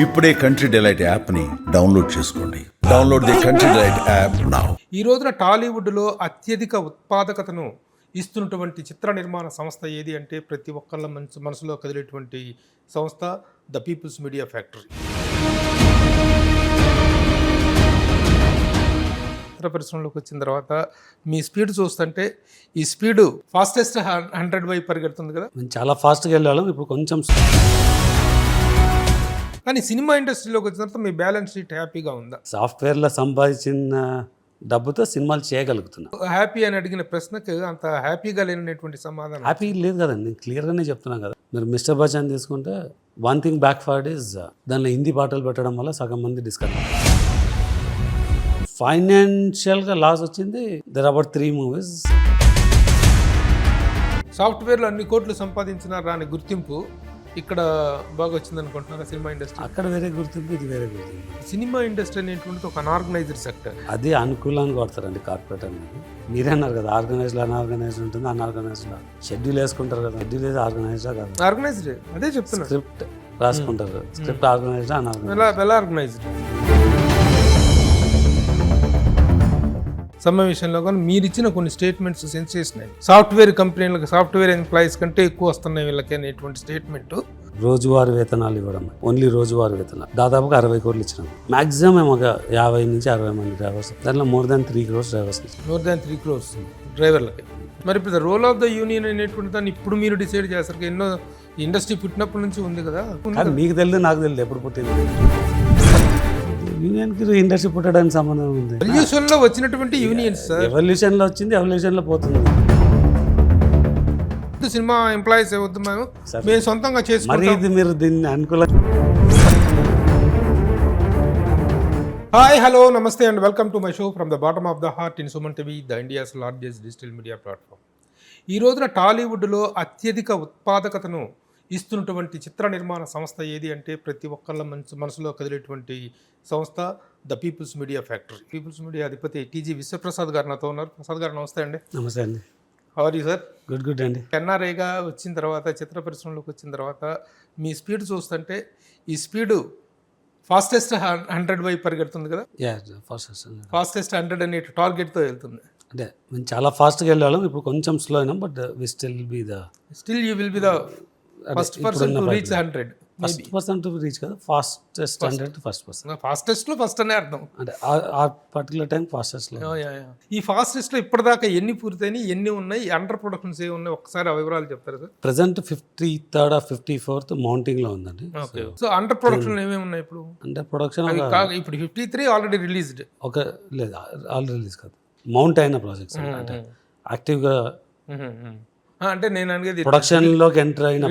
ఇప్పుడే country delight యాప్ని download చేసుకోండి. Download the country delight app now. ఈ రోజున టాలీవుడ్లో అత్యధిక ఉత్పాదకతను ఇస్తున్నటువంటి చిత్ర నిర్మాణ సంస్థ ఏది అంటే ప్రతి ఒక్కళ్ళ మనసులో కదిలేటువంటి సంస్థ ద పీపుల్స్ మీడియా ఫ్యాక్టరీ. చిత్ర పరిశ్రమలోకి వచ్చిన తర్వాత మీ స్పీడ్ చూస్తుంటే ఈ స్పీడ్ ఫాస్టెస్ట్ 100 వైపు పరిగెడుతుంది కదా. మేము చాలా ఫాస్ట్గా వెళ్ళేవాళ్ళం, ఇప్పుడు కొంచెం. కానీ సినిమా ఇండస్ట్రీలోకి వచ్చిన తర్వాత మీ బ్యాలెన్స్ షీట్ హ్యాపీగా ఉందా? సాఫ్ట్వేర్లో సంపాదించిన డబ్బుతో సినిమాలు చేయగలుగుతున్నాం. హ్యాపీ అని అడిగిన ప్రశ్నకు అంత హ్యాపీగా లేనటువంటి సమాధానం. హ్యాపీ లేదు కదండి, క్లియర్గానే చెప్తున్నాం కదా. మీరు మిస్టర్ బచ్చన్ తీసుకుంటే వన్ థింగ్ బ్యాక్ ఫార్డ్ ఇస్ దానిలో హిందీ పాటలు పెట్టడం వల్ల సగం మంది డిస్కస్. ఫైనాన్షియల్గా లాస్ వచ్చింది. There about 3 movies. సాఫ్ట్వేర్లో అన్ని కోట్లు సంపాదించిన రాని గుర్తింపు ఇక్కడ బాగా వచ్చింది అనుకుంటున్నారా సినిమా ఇండస్ట్రీ? అక్కడ వేరే గుర్తింపు, ఇది వేరే గుర్తింపు. సినిమా ఇండస్ట్రీ అనేటువంటిది ఒక అన్ఆర్గనైజ్డ్ సెక్టర్. అది అనుకూలానికి కొడతారండి కార్పొరేట్ అనేది. మీరే అన్నారు కదా, ఆర్గనైజ్డ్ అన్ఆర్గనైజ్డ్ ఉంటుంది. అన్ఆర్గనైజ్డ్ షెడ్యూల్ వేసుకుంటారు కదా, షెడ్యూల్ ఏది ఆర్గనైజ్డా కాదు? ఆర్గనైజ్డ్, అదే చెప్తున్నా. స్క్రిప్ట్ రాసుకుంటారు, script organised unorganised. Well organised. సమ్మె విషయంలో కానీ మీరు ఇచ్చిన కొన్ని స్టేట్మెంట్స్ సెన్సేషనల్. సాఫ్ట్వేర్ కంపెనీలకు సాఫ్ట్వేర్ ఎంప్లాయీస్ కంటే ఎక్కువ వస్తున్నాయి వీళ్ళకి అనేటువంటి స్టేట్మెంట్. రోజువారీ వేతనాలు ఇవ్వడం, ఓన్లీ రోజువారీ వేతనాలు దాదాపుగా 60 కోట్లు ఇచ్చినాం. మాక్సిమం ఒక 50 నుంచి 60 మంది డ్రైవర్స్, దాంట్లో more than 3 crores drivers. more than 3 crores డ్రైవర్లకి. మరి ఇప్పుడు రోల్ ఆఫ్ ద యూనియన్ అనేటువంటి దాన్ని ఇప్పుడు మీరు డిసైడ్ చేస్తారు. ఎన్నో ఇండస్ట్రీ పుట్టినప్పటి నుంచి ఉంది కదా. మీకు తెలియదు, నాకు తెలియదు ఎప్పుడు పుట్టింది. యూనియన్కి ఇండస్ట్రీ పుట్టడానికి సంబంధం ఉంది. ఎవల్యూషన్ లో వచ్చినటువంటి యూనియన్స్. ఎవల్యూషన్ లో వచ్చింది, ఎవల్యూషన్ లో పోతుంది. సినిమా ఎంప్లాయీస్ వద్దు, మేము సొంతంగా చేసుకుంటాం. ఇది మీరు దీన్ని అనుకూల. హాయ్, హలో, నమస్తే and welcome to my show from the bottom of the heart in Suman TV, the India's largest digital media platform. ఈ రోజున టాలీవుడ్లో అత్యధిక ఉత్పాదకతను ఇస్తున్నటువంటి చిత్ర నిర్మాణ సంస్థ ఏది అంటే ప్రతి ఒక్కళ్ళ మనసులో కదిలేటువంటి సంస్థ the people's media factory. People's media అధిపతి టీజీ విశ్వప్రసాద్ గారు నాతో ఉన్నారు. ప్రసాద్ గారు నమస్తే అండి. నమస్తే అండి. How are you sir? Good అండి. ఎన్ఆర్ఐగా వచ్చిన తర్వాత, చిత్ర పరిశ్రమలోకి వచ్చిన తర్వాత మీ స్పీడ్ చూస్తుంటే ఈ స్పీడ్ ఫాస్టెస్ట్ 100 వైపు పరిగెడుతుంది కదా. ఫాస్టెస్ట్ 100 అనే టార్గెట్తో వెళ్తుంది. అంటే మేము చాలా ఫాస్ట్గా వెళ్ళేవాళ్ళం, ఇప్పుడు కొంచెం స్లో అయినాం. But we still you will be the first person to reach 100. First person to reach కదా, ఫాస్టెస్ట్ 100 ఫస్ట్ పర్సన్. ఫాస్టెస్ట్ లో ఫస్ట్ అనే అర్థం. అంటే ఆ పర్టికులర్ టైం ఫాస్టెస్ట్ లో. ఈ ఫాస్టెస్ట్ లో ఇప్పటిదాకా ఎన్ని పూర్తయినాయి, ఎన్ని ఉన్నాయి, అండర్ ప్రొడక్షన్స్ ఏ ఉన్నాయి, ఒకసారి ఆ వివరాలు చెప్తారు sir? Present 53rd 54th mounting లో ఉందండి. సో అండర్ ప్రొడక్షన్ ఏమేమి ఉన్నాయి ఇప్పుడు? అండర్ ప్రొడక్షన్ ఇప్పుడు 53 ఆల్రెడీ రిలీజ్డ్. ఒక లేదు, ఆల్రెడీ రిలీజ్ కాదు, మౌంట్ అయిన ప్రాజెక్ట్స్. అంటే యాక్టివ్ గా అంటే నేను అనేది ప్రొడక్షన్ లోకి ఎంటర్ అయిన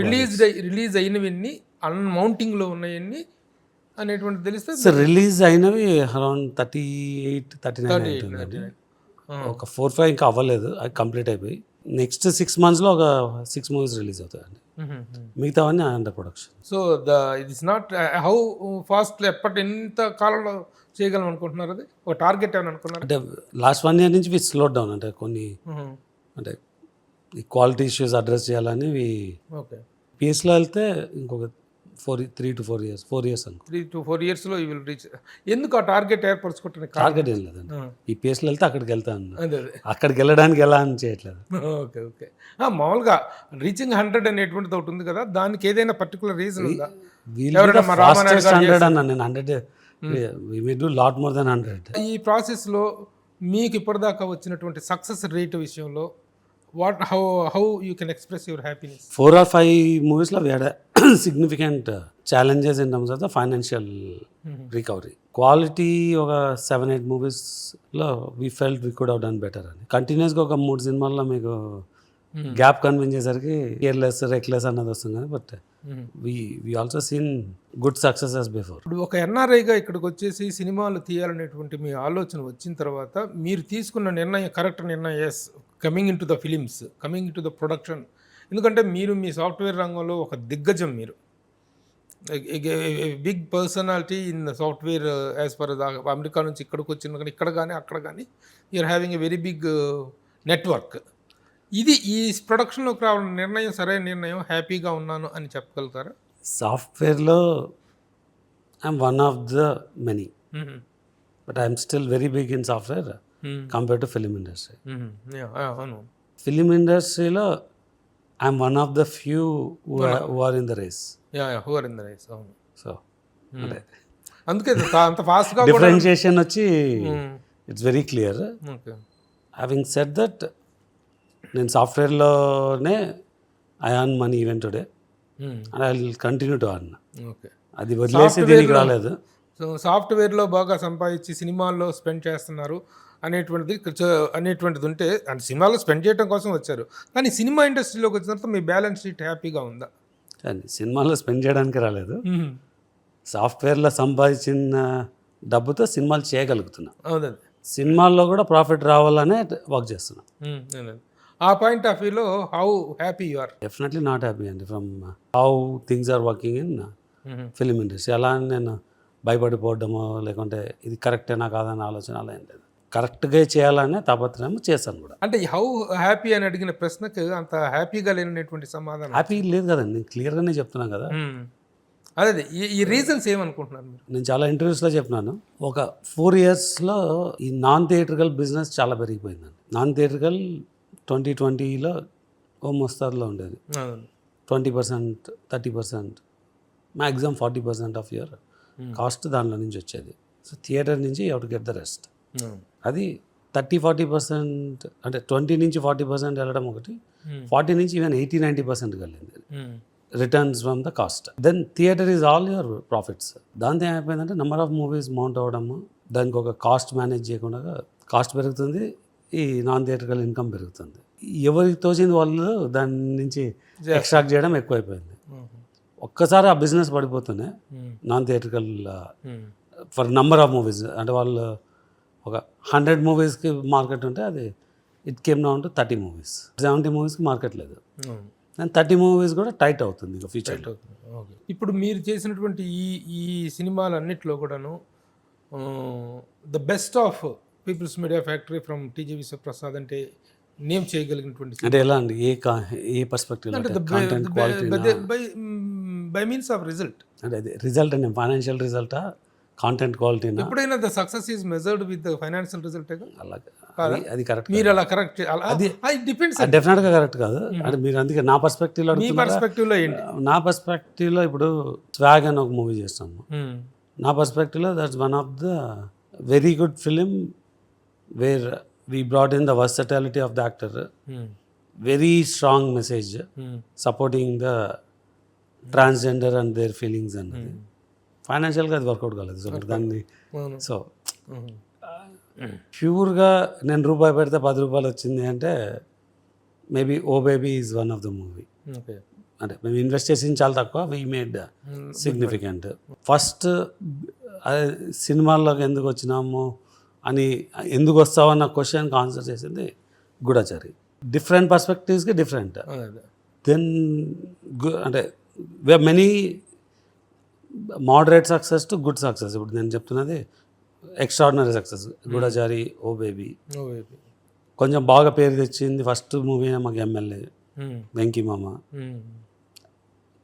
రిలీజ్ అయినవన్నీ అన్మౌంటింగ్ లో ఉన్నాయన్ని అనేటువంటి తెలిస్తే. సార్ రిలీజ్ అయినవి అరౌండ్ 38-39 ఒక 4-5 ఇంకా అవ్వలేదు, అది కంప్లీట్ అయిపోయి. నెక్స్ట్ 6 months లో ఒక 6 movies రిలీజ్ అవుతాయండి. మిగతావన్నీ under production. So it is not how fast ఎంత కాలంలో చేయగలం అనుకుంటున్నారు? అది ఒక టార్గెట్ ఏమని అనుకున్నారు? అంటే లాస్ట్ 1 year నుంచి వి స్లో డౌన్. అంటే కొన్ని అంటే ఈ క్వాలిటీ ఇష్యూస్ అడ్రస్ చేయాలని పిఎస్లో వెళ్తే ఇంకొక 3 to 4 years 4 years అనుకో. 3 to 4 years లో యూ విల్ రీచ్. ఎందుకు ఆ టార్గెట్ ఏర్పరచుకుంటున్నాను? టార్గెట్ ఏం లేదండి, ఈ పిఎస్లో వెళ్తే అక్కడికి వెళ్తాను. అక్కడికి వెళ్ళడానికి ఎలా అని చేయట్లేదు. ఓకే. మామూలుగా రీచింగ్ 100 అనేటువంటిది ఒకటి ఉంది కదా, దానికి ఏదైనా పర్టికులర్ రీజన్ ఉందా? 100 అన్నా నేను. 100 we may do lot more than 100. ఈ ప్రాసెస్లో మీకు ఇప్పటిదాకా వచ్చినటువంటి సక్సెస్ రేట్ విషయంలో how you can express your happiness? 4 or 5 movies we had a significant challenges in terms of the financial recovery. Quality ఒక 7-8 movies లో we felt we could have done better అని. కంటిన్యూస్గా ఒక 3 సినిమాల్లో మీకు గ్యాప్ కనిపించేసరికి కేర్లెస్ రెక్లెస్ అన్నది వస్తుంది కానీ, but we also seen good successes before. ఇప్పుడు ఒక ఎన్ఆర్ఐగా ఇక్కడికి వచ్చేసి సినిమాలు తీయాలనేటువంటి మీ ఆలోచన వచ్చిన తర్వాత మీరు తీసుకున్న నిర్ణయం కరెక్ట్ నిర్ణయం. Yes, coming in to the films, coming in to the production. ఎందుకంటే మీరు మీ సాఫ్ట్వేర్ రంగంలో ఒక దిగ్గజం. మీరు big personality in software as per America నుంచి ఇక్కడికి వచ్చిన కానీ ఇక్కడ కానీ అక్కడ కానీ you're having a very big network. ఇది ఈ ప్రొడక్షన్లోకి రావడం నిర్ణయం సరైన నిర్ణయం, హ్యాపీగా ఉన్నాను అని చెప్పగలుగుతారా? సాఫ్ట్వేర్లో I'm one of the many, but I'm still very big in software compare to film industry. అవును. ఫిలిం ఇండస్ట్రీలో I'm one of the few who are in the race. Who are in the race. అవును. So అంటే అందుకే అంత ఫాస్ట్గా differentiation వచ్చి it's very clear. Okay. Having said that, నేను సాఫ్ట్వేర్లోనే I earn money even today and I will continue to earn. Okay. అది వదిలేసి దీనికి రాలేదు. సో సాఫ్ట్వేర్లో బాగా సంపాదించి సినిమాల్లో స్పెండ్ చేస్తున్నారు అనేటువంటిది ఉంటే, అంటే సినిమాలో స్పెండ్ చేయడం కోసం వచ్చారు, కానీ సినిమా ఇండస్ట్రీలోకి వచ్చిన తర్వాత మీ బ్యాలెన్స్ షీట్ హ్యాపీగా ఉందా? కానీ సినిమాలో స్పెండ్ చేయడానికి రాలేదు. సాఫ్ట్వేర్లో సంపాదించిన డబ్బుతో సినిమాలు చేయగలుగుతున్నా. అవునండి. సినిమాల్లో కూడా ప్రాఫిట్ రావాలనే వర్క్ చేస్తున్నా. ఆ పాయింట్ ఆఫ్ వ్యూలో how happy you are? Definitely not happy అండి from how things are working in film industry. అలా అని నేను భయపడిపోవడమో లేకుంటే ఇది కరెక్టేనా కాదని ఆలోచన అలా ఏం లేదు. కరెక్ట్గా చేయాలనే తాపత్రయం చేశాను కూడా. అంటే హౌ హ్యాపీ అని అడిగిన ప్రశ్నకు అంత హ్యాపీగా లేనటువంటి సమాధానం. హ్యాపీ లేదు కదండి, నేను క్లియర్గానే చెప్తున్నాను కదా. అదే ఈ రీజన్స్ ఏమనుకుంటున్నారు మీరు? నేను చాలా ఇంటర్వ్యూస్లో చెప్పినాను. ఒక 4 yearsలో ఈ నాన్ థియేట్రికల్ బిజినెస్ చాలా పెరిగిపోయిందండి. నాన్ థియేట్రికల్ 2020లో ఓ మోస్తారులో ఉండేది. 20%, 30%, మ్యాక్సిమం 40% ఆఫ్ యువర్ కాస్ట్ దానిలో నుంచి వచ్చేది. సో థియేటర్ నుంచి you have to get the rest. అది 30-40%, అంటే 20 నుంచి 40% వెళ్ళడం ఒకటి, 40 నుంచి ఈవెన్ 80-90% వెళ్ళింది returns from the cost. Then theatre is all your profits. దాంతో ఏమైపోయిందంటే నెంబర్ ఆఫ్ మూవీస్ మౌంట్ అవ్వడము, దానికి ఒక కాస్ట్ మేనేజ్ చేయకుండా కాస్ట్ పెరుగుతుంది, ఈ నాన్ థియేటర్కల్ ఇన్కమ్ పెరుగుతుంది. ఎవరికి తోచింది వాళ్ళు దాని నుంచి ఎక్స్ట్రాక్ట్ చేయడం ఎక్కువైపోయింది. ఒక్కసారి ఆ బిజినెస్ పడిపోతూనే non theatrical for number of movies, అంటే వాళ్ళు ఒక 100 మూవీస్కి మార్కెట్ ఉంటే అది it came down to 30 movies, 70 మూవీస్కి మార్కెట్ లేదు. అండ్ 30 మూవీస్ కూడా టైట్ అవుతుంది ఇంకా ఫ్యూచర్లో. ఇప్పుడు మీరు చేసినటువంటి ఈ సినిమాలన్నిట్లో కూడాను the best of People's media Factory from TG Vishwaprasad అంటే నేమ్ చేయగలిగినటువంటి అంటే ఎలా అండి, a perspective, content quality, by means of result. అంటే అది రిజల్ట్ అండి, ఫైనాన్షియల్ రిజల్టా కాంటెంట్ క్వాలిటీ? ఎప్పుడైనా the success is measured with the financial result. అలాగే అది కరెక్ట్. మీరు అలా కరెక్ట్, అది డిపెండ్స్. డెఫినెట్గా కరెక్ట్ కాదు. అంటే మీరు అందుకే నా పర్స్పెక్టివ్లో, మీ పర్స్పెక్టివ్లో ఏంటి? నా పర్స్పెక్టివ్లో ఇప్పుడు స్వాగ్ అని ఒక మూవీ చేస్తాము. నా పర్స్పెక్టివ్లో that's one of the very good film where we brought in the versatility of the actor, very strong message supporting the transgender and their feelings అన్నది. ఫైనాన్షియల్గా అది వర్కౌట్ కాలేదు. సో దాన్ని సో ప్యూర్గా నేను రూపాయి పెడితే 10 రూపాయలు వచ్చింది అంటే maybe oh baby is one of the movie. అంటే మేము ఇన్వెస్ట్ చేసింది చాలా తక్కువ, వీ మేడ్ సిగ్నిఫికెంట్. ఫస్ట్ సినిమాల్లోకి ఎందుకు వచ్చినాము అని, ఎందుకు వస్తావన్న క్వశ్చన్కి ఆన్సర్ చేసింది గూఢచారి. Different పర్స్పెక్టివ్స్కి different. దెన్ అంటే we are many moderate success to good success. ఇప్పుడు నేను చెప్తున్నది ఎక్స్ట్రాడినరీ సక్సెస్. గూఢచారి, ఓ బేబీ కొంచెం బాగా పేరు తెచ్చింది. ఫస్ట్ మూవీ మాకు ఎమ్మెల్యే, వెంకీ మామ.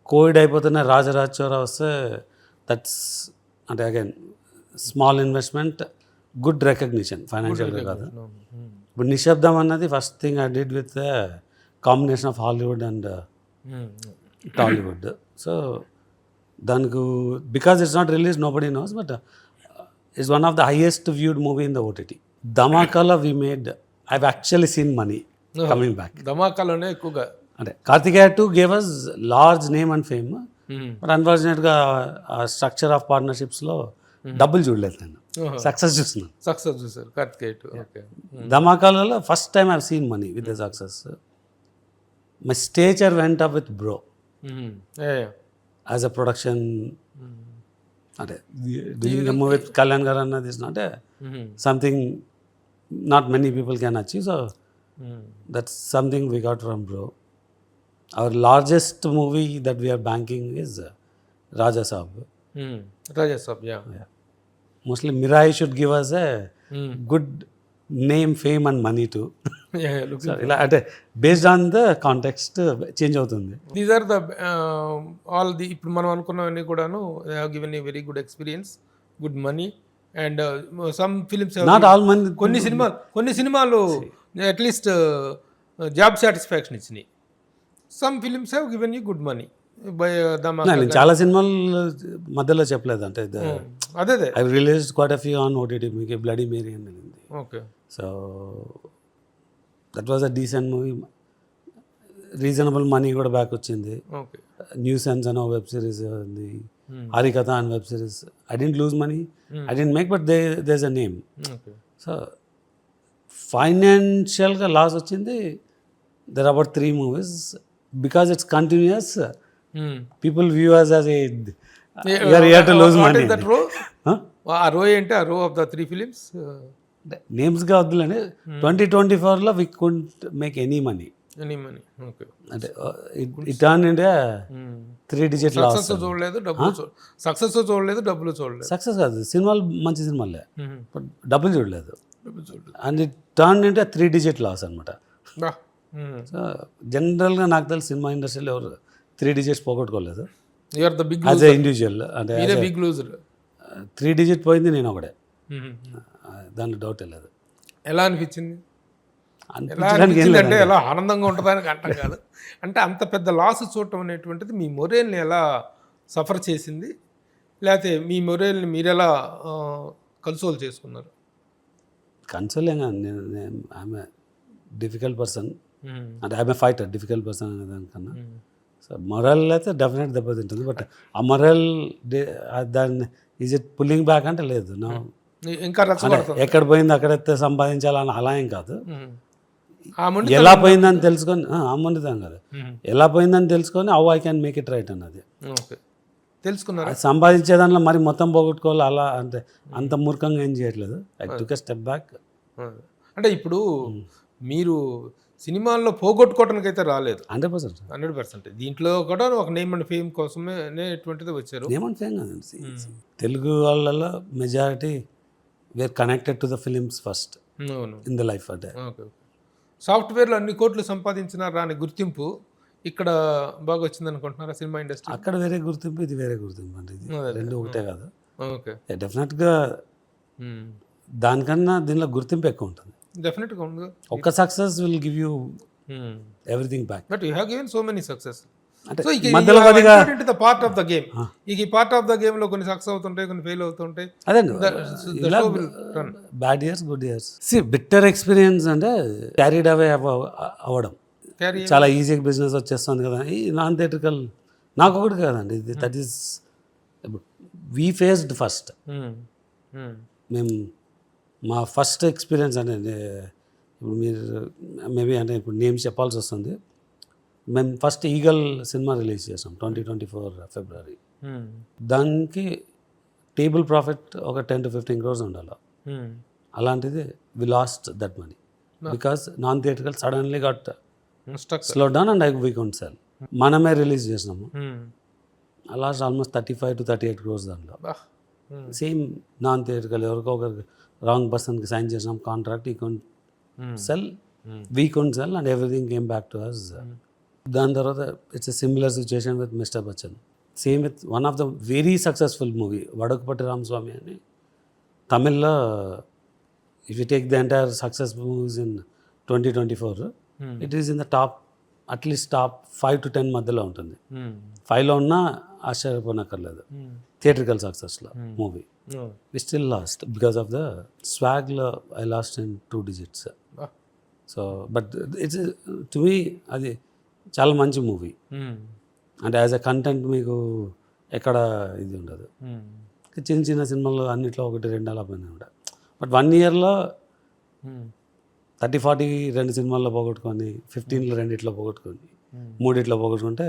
కోవిడ్ అయిపోతున్న రాజరాజ్ చోరా వస్తే దట్స్ అంటే again small investment, good recognition, ఫైనాన్షియల్గా కాదు. ఇప్పుడు నిశ్శబ్దం అన్నది first thing I did with combination of Hollywood and Tollywood. So దానికి because it's not release nobody knows, but it's one of the highest viewed movie in the OTT. ధమాకాలో we made, I have actually seen money coming back. ధమాకాలోనే ఎక్కువగా అంటే Karthikeya 2 gave us large name and fame, but అన్ఫార్చునేట్గా ఆ structure of పార్ట్నర్షిప్స్లో డబ్బులు చూడలేదు. నేను success చూస్తున్నాను. సక్సెస్ చూసారు కార్తికేయ 2. ఓకే. ధమాకాలలో first time I have seen money with the success. My stature went up with Bro as a production. అంటే doing movie with Kalyan garu అన్నది is not something not many people can achieve. So that's something we got from Bro. Our largest movie that we're banking is Rajasaab. Rajasaab, yeah. Mostly Mirai should give us a good name fame and money to Yeah, look, ఇలా అంటే based on the context change అవుతుంది. These are the all the ఇప్పుడు మనం అనుకున్నవన్నీ కూడాను they have given a very good experience, good money and some films not all money. కొన్ని సినిమాలు at least job satisfaction ఇచ్చినాయి. Some films have given you good money by నేను చాలా సినిమాలు మధ్యలో చెప్పలేదు అంటే అదే I released quite a few on OTT. మీకు బ్లడీ మేరీ అని ఉంది. Okay. So that was a decent movie. Reasonable money కూడా బ్యాక్ వచ్చింది. ఓకే. న్యూ సెన్స్ అని వెబ్ సిరీస్ ఉంది, హరికథ అని web series. I didn't lose money, I didn't make, but that's a name. Okay. So ఫైనాన్షియల్గా loss వచ్చింది. There about 3 movies because it's continues. People view as a here to lose money. ఆ row ఏంటి? ఆ రో of the 3 films నేమ్స్గా వద్దులండి. 2024లో we couldn't make any money. Any money. Okay. అంటే it turn India 3 digit loss. Success చూడలేదు, డబ్బులు సక్సెస్ చూడలేదు, డబ్బులు చూడలేదు. సక్సెస్ కాదు, సినిమాలు మంచి సినిమాలే, బట్ డబ్బులు చూడలేదు. డబ్బులు చూడలేదు. And it turn India 3 digit loss అనమాట. సో జనరల్గా నాకు తెలిసి సినిమా ఇండస్ట్రీలో ఎవరు 3 డిజిట్స్ పోగొట్టుకోలేదు. You are the big as a individual. అంటే మీరే బిగ్ లూజర్. 3 డిజిట్ పోయింది నేను ఒకడే, దాంట్లో డౌట్ లేదు. ఎలా అనిపించింది? అనిపించడానికి ఏం అంటే ఎలా ఆనందంగా ఉంటుందని అంటాం కాదు, అంటే అంత పెద్ద లాస్ చూడటం అనేటువంటిది మీ మొరేల్ని ఎలా సఫర్ చేసింది, లేకపోతే మీ మొరేల్ని మీరు ఎలా కన్సోల్ చేసుకున్నారు? కన్సోల్ ఏం కాదు, నేను ఆమె డిఫికల్ట్ పర్సన్, అంటే ఆమె ఫైటర్, డిఫికల్ట్ పర్సన్ అనే దానికన్నా. సో మొరల్ అయితే డెఫినెట్ దెబ్బతింటుంది, బట్ ఆ మొరల్ దాన్ని ఈజ్ ఇట్ పుల్లింగ్ బ్యాక్ అంటే లేదు. నా ఇంకా ఎక్కడ పోయింది అక్కడైతే సంపాదించాలని అలా ఏం కాదు. ఎలా పోయిందని తెలుసుకొని అమ్మండిదాం కదా, ఎలా పోయిందని తెలుసుకొని how I can make it right అన్నది తెలుసుకున్నారు. సంపాదించే దాంట్లో మరి మొత్తం పోగొట్టుకోవాలి అలా అంటే అంత మూర్ఖంగా ఏం చేయట్లేదు. I took a step back. అంటే ఇప్పుడు మీరు సినిమాల్లో పోగొట్టుకోవడానికి అయితే రాలేదు 100%. దీంట్లో కూడా ఒక నేమ్ అండ్ ఫేమ్ కోసమే అనేటువంటిది వచ్చారు. నేమ్ అండ్ ఫేమ్ కాదండి, తెలుగు వాళ్ళలో majority were connected to the films first in the life. అంటే సాఫ్ట్వేర్లో అన్ని కోట్లు సంపాదించినారా అనే గుర్తింపు ఇక్కడ బాగా వచ్చింది అనుకుంటున్నారా సినిమా ఇండస్ట్రీ? అక్కడ వేరే గుర్తింపు, ఇది వేరే గుర్తింపు అంటే ఇది రెండు ఒకటే కాదు. ఓకే. డెఫినెట్గా దానికన్నా దీనిలో గుర్తింపు ఎక్కువ ఉంటుంది. డెఫినెట్గా ఉంది. ఒక్క success will give you everything back. But you have given so many success. అంటే మధ్యలో కొద్దిగా పార్ట్ ఆఫ్ ద గేమ్. ఈ పార్ట్ ఆఫ్ ద గేమ్ లో కొన్ని సక్సెస్ అవుతుంటాయి, కొన్ని ఫెయిల్ అవుతుంటాయి. అదే bad years, good years. Bitter experience అంటే క్యారీడ్ అవే అవ్వడం. చాలా ఈజీగా బిజినెస్ వచ్చేస్తుంది కదా, ఈ నాన్ థియేట్రికల్ నాకు ఒకటి కాదండి ఇది. That is we faced first. మేము మా ఫస్ట్ ఎక్స్పీరియన్స్ అంటే ఇప్పుడు మీరు మేబీ అంటే ఇప్పుడు నేమ్స్ చెప్పాల్సి వస్తుంది. మేము ఫస్ట్ ఈగల్ సినిమా రిలీజ్ చేసాం 2024 ఫిబ్రవరి. దానికి టేబుల్ ప్రాఫిట్ ఒక 10 to 15 crores ఉండాలి. అలాంటిది we lost that money because non theatrical suddenly got slow down and we can't sell. మనమే రిలీజ్ చేసినాము. లాస్ట్ ఆల్మోస్ట్ 35 to 38 crores దాంట్లో. సేమ్ నాన్ థియేట్రికల్ ఎవరికో ఒకరికి రాంగ్ పర్సన్కి సైన్ చేసినాం కాంట్రాక్ట్. ఈ can't sell, we can't sell and everything came back to us. దాని తర్వాత it's a similar situation with Mister Bachchan. Same with one of the very successful movie Vadakkupatti Ramaswamy అని తమిళ్లో. If you take the entire success movies in 2024, it is in the top, at least top 5 to 10 మధ్యలో ఉంటుంది. 5లో ఉన్నా ఆశ్చర్యపోనక్కర్లేదు. Theatrical సక్సెస్లో movie we still lost because of the స్వాగ్లో I lost in 2 digits. So but it's to me అది చాలా మంచి మూవీ. అంటే యాజ్ ఎ కంటెంట్ మీకు ఎక్కడ ఇది ఉండదు. చిన్న చిన్న సినిమాలు అన్నిట్లో 1-2 అలా పోయినాయి కూడా. బట్ 1 yearలో 30-40 2 సినిమాల్లో పోగొట్టుకొని, 15లో 2 పోగొట్టుకొని, 3 పోగొట్టుకుంటే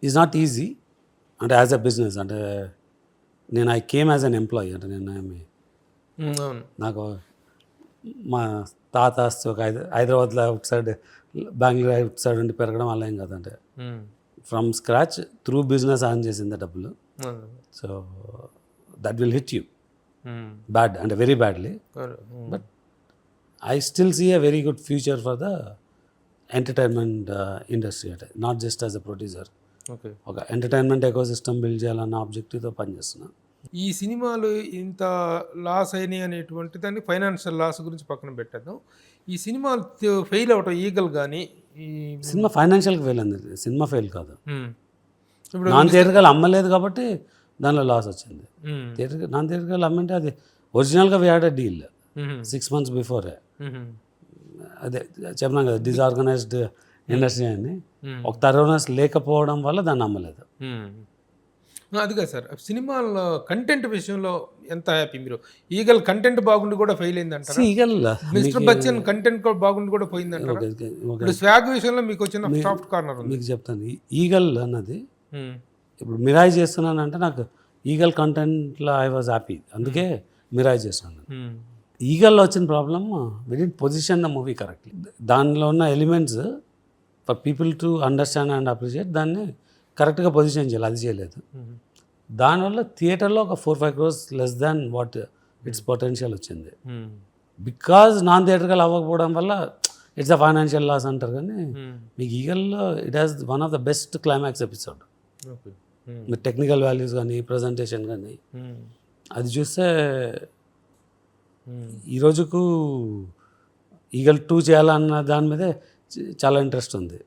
ఈజ్ నాట్ ఈజీ. అంటే యాజ్ ఎ బిజినెస్ అంటే నేను I came as an employee. అంటే నేను నాకు మా తాత ఒక హైదరాబాద్లో outside, Bengaluru outside ఉండి పెరగడం అలా ఏం కాదంటే from scratch through business on చేసింది డబ్బులు. So that will hit you bad అంటే very badly. But I still see a very good future for the entertainment industry అంటే not just as a producer. Okay. ఒక entertainment eco system build చేయాలన్న ఆబ్జెక్టివ్తో పనిచేస్తున్నాను. ఈ సినిమాలు ఇంత లాస్ అయినాయి అనేటువంటి దాన్ని ఫైనాన్షియల్ లాస్ గురించి పక్కన పెట్టేద్దాం. ఈ సినిమాలు ఫెయిల్ అవటం ఈగల్ కానీ ఈ సినిమా ఫైనాన్షియల్గా ఫెయిల్ అయింది, సినిమా ఫెయిల్ కాదు. ఇప్పుడు నాన్ థియేటర్గా అమ్మలేదు కాబట్టి దానిలో లాస్ వచ్చింది. మ్మ్. నాన్ థియేటర్గా అమ్మంటే అది ఒరిజినల్గా we had a deal 6 months before. అదే చెప్పినాం కదా డిజార్గనైజ్డ్ ఇండస్ట్రీ అని. ఒక థరోనెస్ లేకపోవడం వల్ల దాన్ని అమ్మలేదు. అది కాదు సార్, సినిమాల కంటెంట్ విషయంలో ఎంత హ్యాపీ మీరు? ఈగల్ కంటెంట్ బాగుండి కూడా ఫెయిల్ అయింది అంటారా? ఈగల్ మిస్టర్ బచ్చన్ కంటెంట్ కూడా బాగుండి కూడా పోయింది అంటారా? ఇప్పుడు స్వాగ్ విషయంలో మీకు వచ్చిన సాఫ్ట్ కార్నర్ ఉంది. మీకు చెప్తాను, ఈగల్ అన్నది ఇప్పుడు మిరాయి చేస్తున్నానంటే నాకు ఈగల్ కంటెంట్లో ఐ వాజ్ హ్యాపీ, అందుకే మిరాయి చేస్తున్నాను. ఈగల్లో వచ్చిన problem we did position the movie correctly. దానిలో ఉన్న elements for people to understand and appreciate దాన్ని కరెక్ట్గా పొజిషన్ చేయాలి, అది చేయలేదు. దానివల్ల థియేటర్లో ఒక 4-5 crores less than what it's potential వచ్చింది. బికాజ్ నాన్ థియేటర్గా అవ్వకపోవడం వల్ల ఇట్స్ అ ఫైనాన్షియల్ లాస్ అంటారు. కానీ మీకు ఈగల్లో it has one of the best climax episode. మీరు టెక్నికల్ వాల్యూస్ కానీ ప్రజెంటేషన్ కానీ అది చూస్తే ఈ రోజుకు ఈగల్ 2 చేయాలన్న దాని మీదే చాలా ఇంట్రెస్ట్ ఉంది.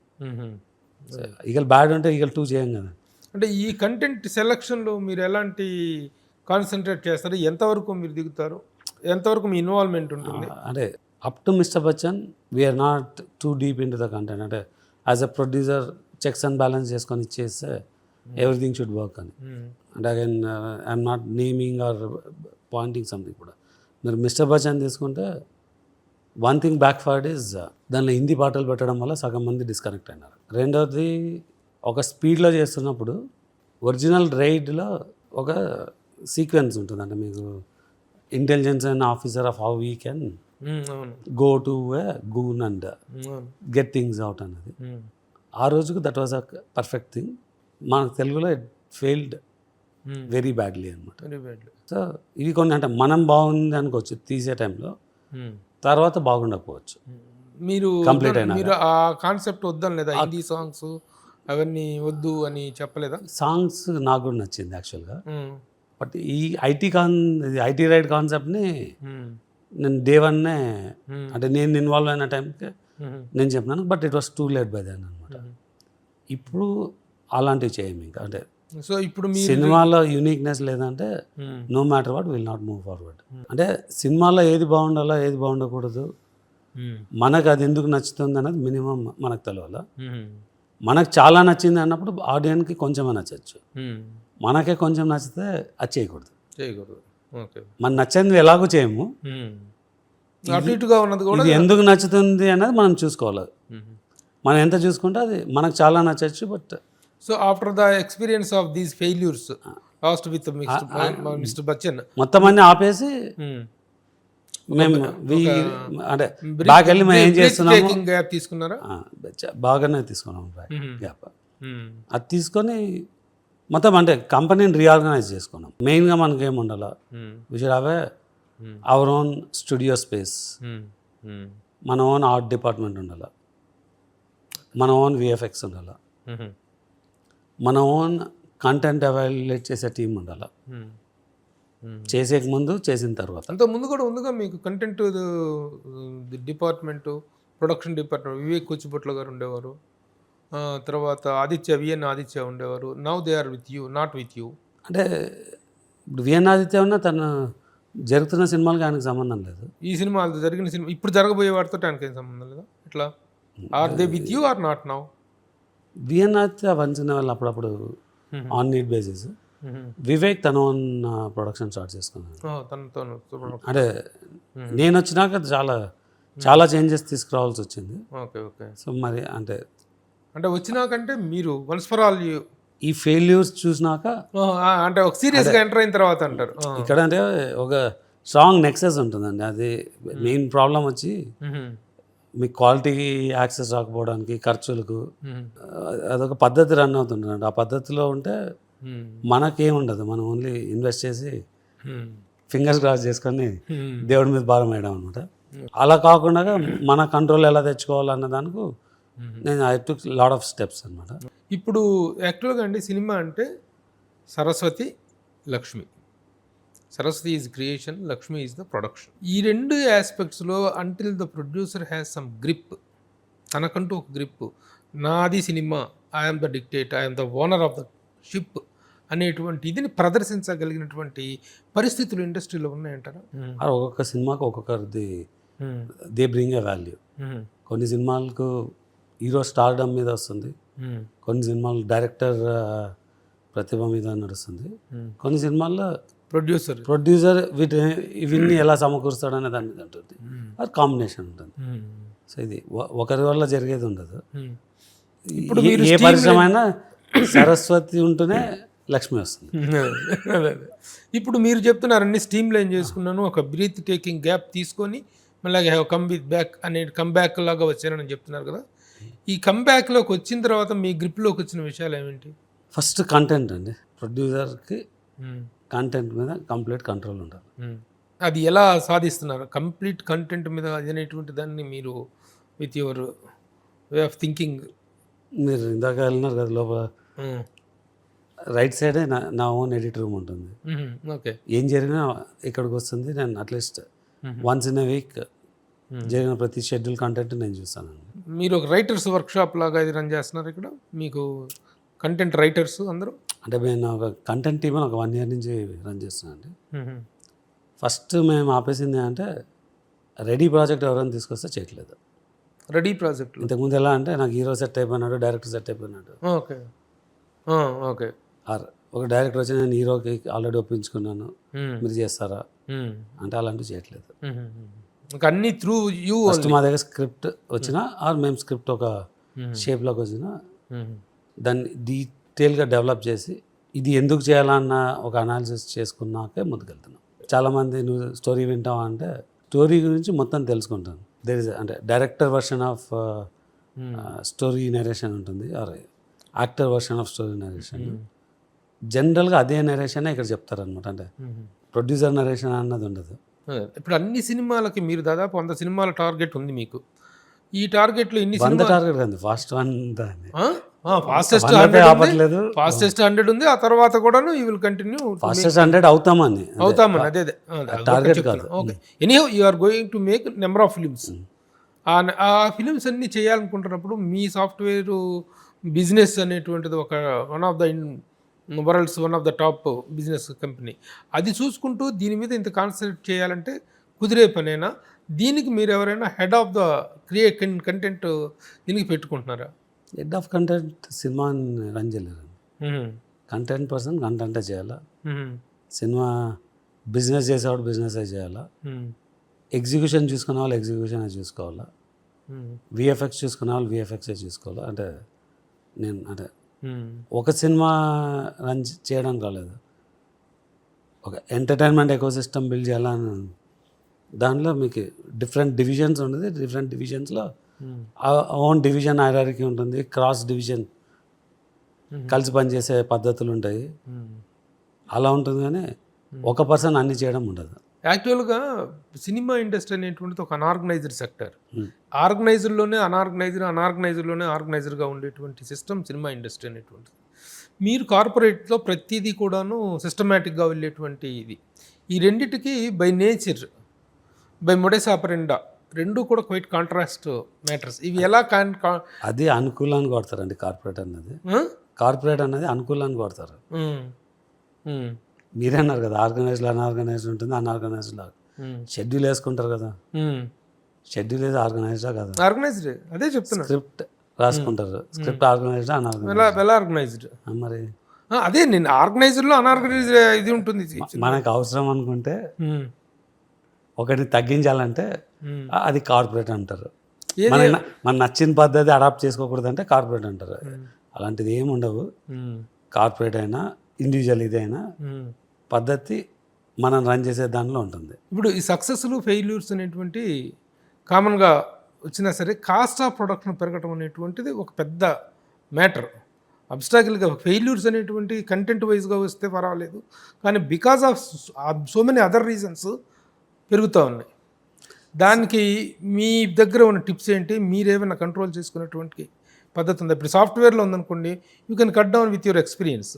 ఈగల్ బ్యాడ్ అంటే ఈగల్ 2 చేయం కదా. అంటే ఈ కంటెంట్ సెలక్షన్లో మీరు ఎలాంటి కాన్సన్ట్రేట్ చేస్తారు? ఎంతవరకు మీరు దిగుతారు? ఎంతవరకు మీ ఇన్వాల్వ్మెంట్ ఉంటుంది? అంటే up to Mister Bachchan we're not too deep in to the content. అంటే as a producer checks and balance చేసుకొని ఇచ్చేస్తే ఎవ్రీథింగ్ షుడ్ వర్క్ అని. అంటే again I'm not naming or pointing something కూడా. మీరు మిస్టర్ బచ్చన్ తీసుకుంటే one thing backfired is దానిలో హిందీ పాటలు పెట్టడం వల్ల సగం మంది డిస్కనెక్ట్ అయినారు. రెండవది ఒక స్పీడ్లో చేస్తున్నప్పుడు ఒరిజినల్ రైడ్లో ఒక సీక్వెన్స్ ఉంటుంది. అంటే మీకు intelligence and officer of how we can go to A goon and get things out అన్నది. ఆ రోజుకు that was a perfect thing. మన తెలుగులో ఇట్ ఫెయిల్డ్ వెరీ బ్యాడ్లీ అనమాట. సో ఇవి కొన్ని అంటే మనం బాగుంది అనుకోవచ్చు తీసే టైంలో, తర్వాత బాగుండకపోవచ్చు. మీరు కంప్లీట్ అయినా మీరు ఆ కాన్సెప్ట్ వద్దని లేదా? హిందీ సాంగ్స్ అవన్నీ వద్దు అని చెప్పలేదా? సాంగ్స్ నాకు కూడా నచ్చింది యాక్చువల్గా. బట్ ఈ ఐటీ రైడ్ కాన్సెప్ట్ని నేను డే 1 అంటే నేను ఇన్వాల్వ్ అయిన టైంకి నేను చెప్పినాను. But it was too late by then అనమాట. ఇప్పుడు అలాంటివి చేయము ఇంకా. అంటే సో ఇప్పుడు మీ సినిమాలో యూనిక్నెస్ లేదంటే no matter what will not move forward. అంటే సినిమాలో ఏది బాగుండాలో ఏది బాగుండకూడదు, మనకు అది ఎందుకు నచ్చుతుంది అన్నది మినిమం మనకు తెలవాల. మనకు చాలా నచ్చింది అన్నప్పుడు ఆడియన్స్కి కొంచెమే నచ్చచ్చు. మనకే కొంచెం నచ్చితే అది చేయకూడదు. ఓకే. మన నచ్చింది ఎలాగో చేయము, అటు ఇటుగా ఉన్నది కూడా ఇది ఎందుకు నచ్చుతుంది అనేది మనం చూసుకోవాలి. మనం ఎంత చూసుకుంటే అది మనకు చాలా నచ్చచ్చు. But so after the experience of these failures lost with Mister Bachchan మొత్తం అన్ని ఆపేసి మేము అంటే బాగా వెళ్ళి మేము ఏం చేస్తున్నాము గ్యాప్ తీసుకున్నారా? బాగానే తీసుకున్నాము గ్యాప్. అది తీసుకొని మొత్తం అంటే కంపెనీని రీఆర్గనైజ్ చేసుకున్నాం. మెయిన్గా మనకి ఏమి ఉండాలి, we should have our own studio space, మన ఓన్ ఆర్ట్ డిపార్ట్మెంట్ ఉండాలి, మన ఓన్ విఎఫ్ఎక్స్ ఉండాలి, మన ఓన్ కంటెంట్ ఎవాల్యుయేట్ చేసే టీం ఉండాలి. చేసేక ముందు చేసిన తర్వాత అంత ముందు కూడా ఉందిగా మీకు content department, production department. Vivek Kuchipatla garu ఉండేవారు, తర్వాత విఎన్ ఆదిత్య ఉండేవారు. Now they are with you, not with you. అంటే ఇప్పుడు విఎన్ ఆదిత్య ఉన్నా తను జరుగుతున్న సినిమాలకి ఆయనకు సంబంధం లేదు. ఈ సినిమా జరిగిన సినిమా ఇప్పుడు జరగబోయే వాటితో ఆయనకి ఏం సంబంధం లేదా? ఇట్లా are they with you or not now? VN Aditya one సినిమా వాళ్ళు అప్పుడప్పుడు ఆన్ నీడ్ బేసిస్. వివేక్ తన ఓన్ ప్రొడక్షన్ స్టార్ట్ చేసుకున్నాను. అంటే నేను వచ్చినాక చాలా చేంజెస్ తీసుకురావాల్సి వచ్చింది. Okay okay. సో మరి అంటే వచ్చినాకంటే మీరు వన్స్ ఫర్ ఆల్ ఈ ఫెయిల్యూర్స్ చూసినాక అంటే ఒక సీరియస్గా ఎంటర్ అయిన తర్వాత అంటారు. ఇక్కడ అంటే ఒక స్ట్రాంగ్ నెక్సెస్ ఉంటుందండి. అది మెయిన్ ప్రాబ్లం వచ్చి మీ క్వాలిటీకి యాక్సెస్ రాకపోవడానికి, ఖర్చులకు అదొక పద్ధతి రన్ అవుతుంటుందండి. ఆ పద్ధతిలో ఉంటే మనకేముండదు, మనం ఓన్లీ ఇన్వెస్ట్ చేసి ఫింగర్స్ క్రాస్ చేసుకొని దేవుడి మీద భారం వేయడం అనమాట. అలా కాకుండా మన కంట్రోల్ ఎలా తెచ్చుకోవాలన్న దానికి నేను I took lot of steps అనమాట. ఇప్పుడు యాక్చువల్గా అండి సినిమా అంటే Saraswati, Lakshmi. Saraswati is creation, Lakshmi is the production. ఈ రెండు ఆస్పెక్ట్స్లో until the producer has some grip, తనకంటూ ఒక గ్రిప్, నాది సినిమా, I'm the dictate, I'm the owner of the ship అనేటువంటి ఇదిని ప్రదర్శించగలిగినటువంటి పరిస్థితులు ఇండస్ట్రీలో ఉన్నాయంటారా? ఒక్కొక్క సినిమాకి ఒక్కొక్కరిది దే బ్రింగ్ ఎ వాల్యూ. కొన్ని సినిమాలకు హీరో స్టార్డమ్ మీద వస్తుంది, కొన్ని సినిమాలు డైరెక్టర్ ప్రతిభ మీద నడుస్తుంది, కొన్ని సినిమాల్లో ప్రొడ్యూసర్ ఇవన్నీ ఎలా సమకూరుస్తాడనే దాని మీద ఉంటుంది, అది కాంబినేషన్ ఉంటుంది. సో ఇది ఒకరి వల్ల జరిగేది ఉండదు. ఇప్పుడు ఏ పరిశ్రమ అయినా సరస్వతి ఉంటేనే లక్ష్మి వస్తుంది. ఇప్పుడు మీరు చెప్తున్నారు అన్ని స్టీమ్ లైన్ చేసుకున్నాను, ఒక బ్రీత్ టేకింగ్ గ్యాప్ తీసుకొని మళ్ళీ హ్యావ్ కమ్ విత్ బ్యాక్ అనే కమ్ బ్యాక్ లాగా వచ్చానని చెప్తున్నారు కదా. ఈ కమ్ బ్యాక్లోకి వచ్చిన తర్వాత మీ గ్రిప్లోకి వచ్చిన విషయాలు ఏమిటి? ఫస్ట్ కంటెంట్ అండి. ప్రొడ్యూసర్కి కంటెంట్ మీద కంప్లీట్ కంట్రోల్ ఉండాలి. అది ఎలా సాధిస్తున్నారు? కంప్లీట్ కంటెంట్ మీద అనేటువంటి దాన్ని మీరు with your way of thinking, మీరు ఇందాక వెళ్ళినారు కదా లోపల రైట్ సైడే నా ఓన్ ఎడిట్ రూమ్ ఉంటుంది. ఓకే, ఏం జరిగినా ఇక్కడికి వస్తుంది. నేను at least once in a week జరిగిన ప్రతి షెడ్యూల్ కంటెంట్ నేను చూస్తానండి. మీరు ఒక రైటర్స్ వర్క్షాప్ లాగా ఇది రన్ చేస్తున్నారు ఇక్కడ, మీకు కంటెంట్ రైటర్స్ అందరూ? అంటే నేను ఒక కంటెంట్ టీమ్ ఒక 1 year నుంచి రన్ చేస్తున్నాను అండి. ఫస్ట్ మేము ఆపేసింది అంటే రెడీ ప్రాజెక్ట్ ఎవరైనా తీసుకొస్తే చేయట్లేదు. రెడీ ప్రాజెక్ట్ ఇంతకుముందు ఎలా అంటే నాకు హీరో సెట్ అయిపోయినాడు, డైరెక్టర్ సెట్ అయిపోయినాడు. Okay okay. ఒక డైరెక్టర్ వచ్చి నేను హీరోకి ఆల్రెడీ ఒప్పించుకున్నాను, మీరు చేస్తారా అంటే అలాంటివి చేయట్లేదు. అన్ని త్రూ యూ. ఫస్ట్ మా దగ్గర స్క్రిప్ట్ వచ్చినా ఆర్ మేము స్క్రిప్ట్ ఒక షేప్లోకి వచ్చినా దాన్ని డీటెయిల్గా డెవలప్ చేసి ఇది ఎందుకు చేయాలన్న ఒక అనాలిసిస్ చేసుకున్నాకే ముందుకెళ్తున్నాం. చాలామంది నువ్వు స్టోరీ వింటావా అంటే స్టోరీ గురించి మొత్తం తెలుసుకుంటాను. దేర్ ఇస్ అంటే director version of story narration ఉంటుంది, or actor version of story narration. జనరల్గా అదే నరేషన్ ఇక్కడ చెప్తారనమాట. అంటే ప్రొడ్యూసర్ నరేషన్ అన్నది ఉండదు. ఇప్పుడు అన్ని సినిమాలకి మీరు దాదాపు 100 సినిమాల టార్గెట్ ఉంది మీకు. ఈ టార్గెట్లో ఇన్ని టార్గెట్ కాదు, ఫాస్ట్ 1 ఫాస్టెస్ట్ 100 ఉంది. ఆ తర్వాత కూడా యూ విల్ కంటిన్యూ ఫాస్టెస్ట్ 100 అవుతామని అదే టార్గెట్ కాదు. Okay, anyhow you are going to make number of films. ఆ ఫిలిమ్స్ అన్ని చేయాలనుకుంటున్నప్పుడు మీ సాఫ్ట్వేర్ బిజినెస్ అనేటువంటిది ఒక one of the top business company. అది చూసుకుంటూ దీని మీద ఇంత కాన్సన్ట్రేట్ చేయాలంటే కుదిరే పనేనా? దీనికి మీరు ఎవరైనా హెడ్ ఆఫ్ ద కంటెంట్ దీనికి పెట్టుకుంటున్నారా? హెడ్ ఆఫ్ కంటెంట్ సినిమా రన్ చేయలేరు. కంటెంట్ పర్సన్ కంటెంటే చేయాలా, సినిమా బిజినెస్ చేసేవాడు బిజినెసే చేయాలా, ఎగ్జిక్యూషన్ చూసుకునే వాళ్ళు ఎగ్జిక్యూషన్ చూసుకోవాలా, విఎఫ్ఎక్స్ చూసుకునే వాళ్ళు విఎఫ్ఎక్సే చూసుకోవాలా. అంటే నేను అంటే ఒక సినిమా రన్ చేయడానికి రాలేదు, ఒక ఎంటర్టైన్మెంట్ ఎకోసిస్టమ్ బిల్డ్ చేయాలని. దానిలో మీకు డిఫరెంట్ డివిజన్స్ ఉంటుంది, డిఫరెంట్ డివిజన్స్లో ఓన్ డివిజన్ హైరార్కీ ఉంటుంది, క్రాస్ డివిజన్ కలిసి పనిచేసే పద్ధతులు ఉంటాయి. అలా ఉంటుంది కానీ ఒక పర్సన్ అన్ని చేయడం ఉండదు. యాక్చువల్గా సినిమా ఇండస్ట్రీ అనేటువంటిది ఒక అనార్గనైజ్డ్ సెక్టర్. ఆర్గనైజర్లోనే అనార్గనైజర్లోనే ఆర్గనైజర్గా ఉండేటువంటి సిస్టమ్ సినిమా ఇండస్ట్రీ అనేటువంటిది. మీరు కార్పొరేట్లో ప్రతిదీ కూడాను సిస్టమేటిక్గా వెళ్ళేటువంటి ఇది. ఈ రెండిటికి బై నేచర్, బై మొడెస్ ఆపరెండా రెండు కూడా క్వైట్ కాంట్రాస్ట్ మ్యాటర్స్. ఇవి ఎలా అది అనుకూలాన్ని కొడతారండి. కార్పొరేట్ అనేది అనుకూలాన్ని కొడతారు. మీరే అన్నారు కదా, ఆర్గనైజ్డ్ అన్ఆర్గనైజ్డ్ ఉంటుంది, అన్ఆర్గనైజ్డ్ షెడ్యూల్ వేసుకుంటారు కదా. షెడ్యూల్ ఏది ఆర్గనైజ్డా కదా? ఆర్గనైజ్డ్, అదే చెప్తున్నా. స్క్రిప్ట్ రాసుకుంటారు, స్క్రిప్ట్ ఆర్గనైజ్డ్ అన్ఆర్గనైజ్డ్. మరి అదే నేను ఆర్గనైజ్డ్లో అన్ఆర్గనైజ్డ్ ఇది ఉంటుంది. మనకు అవసరం అనుకుంటే ఒకటి తగ్గించాలంటే అది కార్పొరేట్ అంటారు. మన నచ్చిన పద్ధతి అడాప్ట్ చేసుకోకూడదు అంటే కార్పొరేట్ అంటారు. అలాంటిది ఏమి ఉండవు. కార్పొరేట్ అయినా ఇండివిజువల్ ఇదైనా పద్ధతి మనం రన్ చేసే దానిలో ఉంటుంది. ఇప్పుడు ఈ సక్సెస్లు ఫెయిల్యూర్స్ అనేటువంటి కామన్గా వచ్చినా సరే కాస్ట్ ఆఫ్ ప్రొడక్షన్ పెరగటం అనేటువంటిది ఒక పెద్ద మ్యాటర్. అబ్స్టాకిల్గా ఫెయిల్యూర్స్ అనేటువంటి కంటెంట్ వైజ్గా వస్తే పర్వాలేదు, కానీ because of so many other reasons పెరుగుతూ ఉన్నాయి. దానికి మీ దగ్గర ఉన్న టిప్స్ ఏంటి? మీరేమైనా కంట్రోల్ చేసుకునేటువంటి పద్ధతి ఉందా? ఇప్పుడు సాఫ్ట్వేర్లో ఉందనుకోండి, you can cut down with your experience.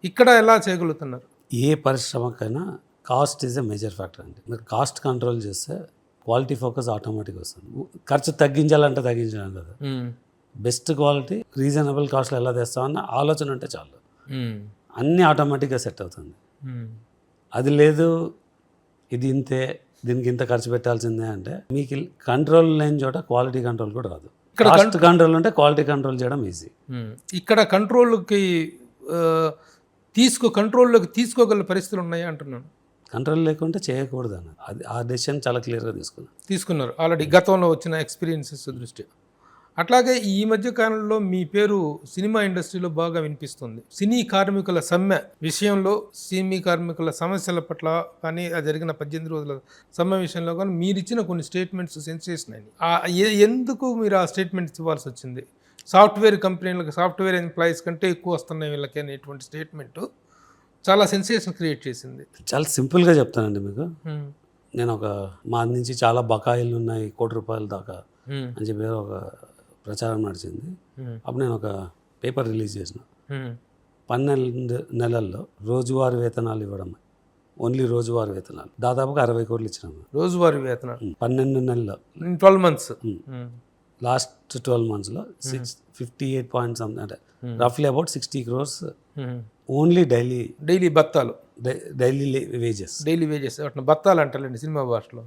ఇక్కడ ఎలా చేయగలుగుతున్నారు? ఏ పరిశ్రమకైనా cost is a major factor అండి. మీరు కాస్ట్ కంట్రోల్ చేస్తే క్వాలిటీ ఫోకస్ ఆటోమేటిక్గా వస్తుంది. ఖర్చు తగ్గించాలంటే తగ్గించడం కదా, బెస్ట్ క్వాలిటీ రీజనబుల్ కాస్ట్లో ఎలా తెస్తామన్న ఆలోచన ఉంటే చాలు, అన్నీ ఆటోమేటిక్గా సెట్ అవుతుంది. అది లేదు, ఇది ఇంతే, దీనికి ఇంత ఖర్చు పెట్టాల్సిందే అంటే మీకు కంట్రోల్ లేని చోట క్వాలిటీ కంట్రోల్ కూడా రాదు. కాస్ట్ కంట్రోల్ ఉంటే క్వాలిటీ కంట్రోల్ చేయడం ఈజీ. ఇక్కడ కంట్రోల్లోకి కంట్రోల్లోకి తీసుకోగల పరిస్థితులు ఉన్నాయా అంటున్నాను. కంట్రోల్ లేకుంటే చేయకూడదు అని అది ఆ డెసిషన్ చాలా క్లియర్గా తీసుకున్నారు ఆల్రెడీ గతంలో వచ్చిన ఎక్స్పీరియన్సెస్ దృష్ట్యా. అట్లాగే ఈ మధ్య కాలంలో మీ పేరు సినిమా ఇండస్ట్రీలో బాగా వినిపిస్తుంది. సినీ కార్మికుల సమ్మె విషయంలో, సినీ కార్మికుల సమస్యల పట్ల కానీ, ఆ జరిగిన 18 రోజుల సమ్మె విషయంలో కానీ మీరు ఇచ్చిన కొన్ని స్టేట్మెంట్స్ సెన్సేషన్ అయినాయి. ఎందుకు మీరు ఆ స్టేట్మెంట్స్ ఇవ్వాల్సి వచ్చింది? సాఫ్ట్వేర్ కంపెనీలకు, సాఫ్ట్వేర్ ఎంప్లాయీస్ కంటే ఎక్కువ వస్తున్నాయి వీళ్ళకి అనేటువంటి స్టేట్మెంట్ చాలా సెన్సేషన్ క్రియేట్ చేసింది. చాలా సింపుల్గా చెప్తానండి మీకు. నేను మా నుంచి చాలా బకాయిలు ఉన్నాయి, ₹1 దాకా అని చెప్పి ఒక ప్రచారం నడిచింది. అప్పుడు నేను ఒక పేపర్ రిలీజ్ చేసిన. 12 నెలల్లో రోజువారీ వేతనాలు ఇవ్వడం, ఓన్లీ రోజువారీ వేతనాలు దాదాపుగా 60 కోట్లు ఇచ్చినాము. రోజువారీ వేతనాలు 12 నెలల్లో, 12 months, లాస్ట్ 12 monthsలో 58 పాయింట్స్ అంటే రఫ్లీ అబౌట్ 60 crores ఓన్లీ డైలీ బత్తాలు, డైలీ వేజెస్ వాటిని బత్తాలు అంటారండి సినిమా భాషలో.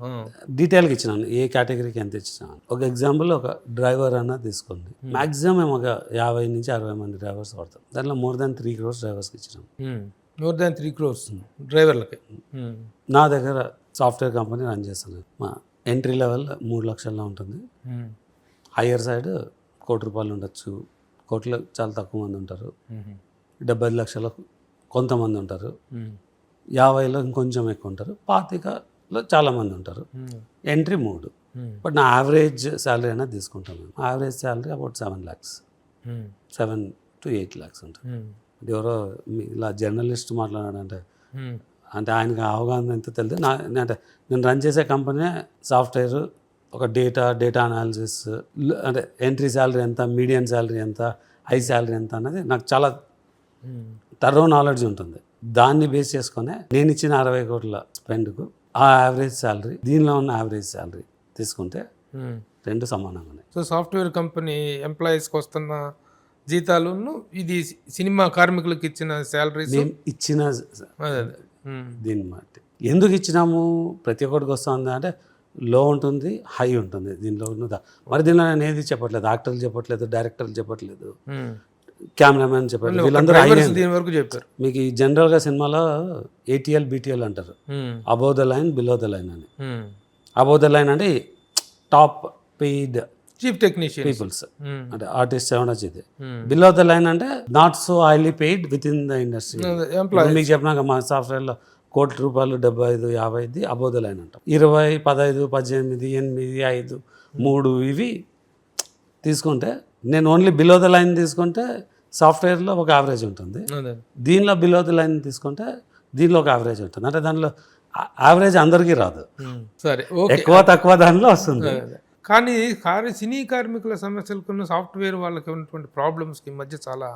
డీటెయిల్గా ఇచ్చినాను, ఏ కేటగిరీకి ఎంత ఇచ్చినాను. ఒక ఎగ్జాంపుల్, ఒక డ్రైవర్ అన్న తీసుకోండి, మ్యాక్సిమం మేము ఒక 50 నుంచి 60 మంది డ్రైవర్స్ పడతాం. దాంట్లో more than 3 crores డ్రైవర్స్కి ఇచ్చినాం. more than 3 crores డ్రైవర్లకి. నా దగ్గర సాఫ్ట్వేర్ కంపెనీ రన్ చేస్తాను. మా ఎంట్రీ లెవెల్ 3 లక్షల్లో ఉంటుంది. హయ్యర్ సైడ్ ₹1 ఉండొచ్చు, కోట్లు చాలా తక్కువ మంది ఉంటారు, 70 లక్షల కొంతమంది ఉంటారు, 50లో ఇంకొంచెం ఎక్కువ ఉంటారు, 25లో చాలామంది ఉంటారు. ఎంట్రీ 3. బట్ నా యావరేజ్ శాలరీ అనేది తీసుకుంటాను. Average salary about 7 lakhs, 7 to 8 lakhs ఉంటుంది. ఎవరో ఇలా జర్నలిస్ట్ మాట్లాడాడంటే అంటే ఆయనకి అవగాహన ఎంత తెలియదు. అంటే నేను రన్ చేసే కంపెనీ సాఫ్ట్వేర్, ఒక డేటా అనాలిసిస్, అంటే ఎంట్రీ శాలరీ ఎంత, మీడియం శాలరీ ఎంత, హై శాలరీ ఎంత అన్నది నాకు చాలా థరో నాలెడ్జ్ ఉంటుంది. దాన్ని బేస్ చేసుకునే నేను ఇచ్చిన 60 కోట్ల స్పెండ్కు ఆ యావరేజ్ శాలరీ, దీనిలో ఉన్న యావరేజ్ శాలరీ తీసుకుంటే రెండు సమానంగా ఉన్నాయి. సో సాఫ్ట్వేర్ కంపెనీ ఎంప్లాయీస్కి వస్తున్న జీతాలను, ఇది సినిమా కార్మికులకు ఇచ్చిన శాలరీస్ ఇచ్చిన దీన్ని బట్టి ఎందుకు ఇచ్చినాము, ప్రతి ఒక్కటికి వస్తుంది అంటే లో ఉంటుంది, హై ఉంటుంది. దీనిలో ఉన్నదా మరి దీనిలో నేను ఏది చెప్పట్లేదు, యాక్టర్లు చెప్పట్లేదు, డైరెక్టర్లు చెప్పట్లేదు, కెమెరామెన్ చెప్పట్లేదు, వీళ్ళందరూ దీని వరకు చెప్పారు. మీకు ఈ జనరల్గా సినిమాలో ATL BTL అంటారు, above the line below the line అని. అబౌవ్ ద లైన్ అంటే top paid chief technician peoples, అంటే ఆర్టిస్ట్ ఏమన్నా చేది. బిలో ద లైన్ అంటే not so highly paid within the industry. మీకు చెప్పినాక మా సాఫ్ట్వేర్లో ₹1 75, 50 అబౌవ్ ద లైన్ అంటాం. 20, 15, 18, 8, 5, 3 ఇవి తీసుకుంటే, నేను ఓన్లీ బిలో ద లైన్ తీసుకుంటే సాఫ్ట్వేర్లో ఒక యావరేజ్ ఉంటుంది, దీనిలో బిలో ద లైన్ తీసుకుంటే దీనిలో ఒక యావరేజ్ ఉంటుంది. అంటే దానిలో యావరేజ్ అందరికీ రాదు, సరే ఎక్కువ తక్కువ దానిలో వస్తుంది. కానీ సినీ కార్మికుల సమస్యలకు సాఫ్ట్వేర్ వాళ్ళకి ఉన్నటువంటి ప్రాబ్లమ్స్కి మధ్య చాలా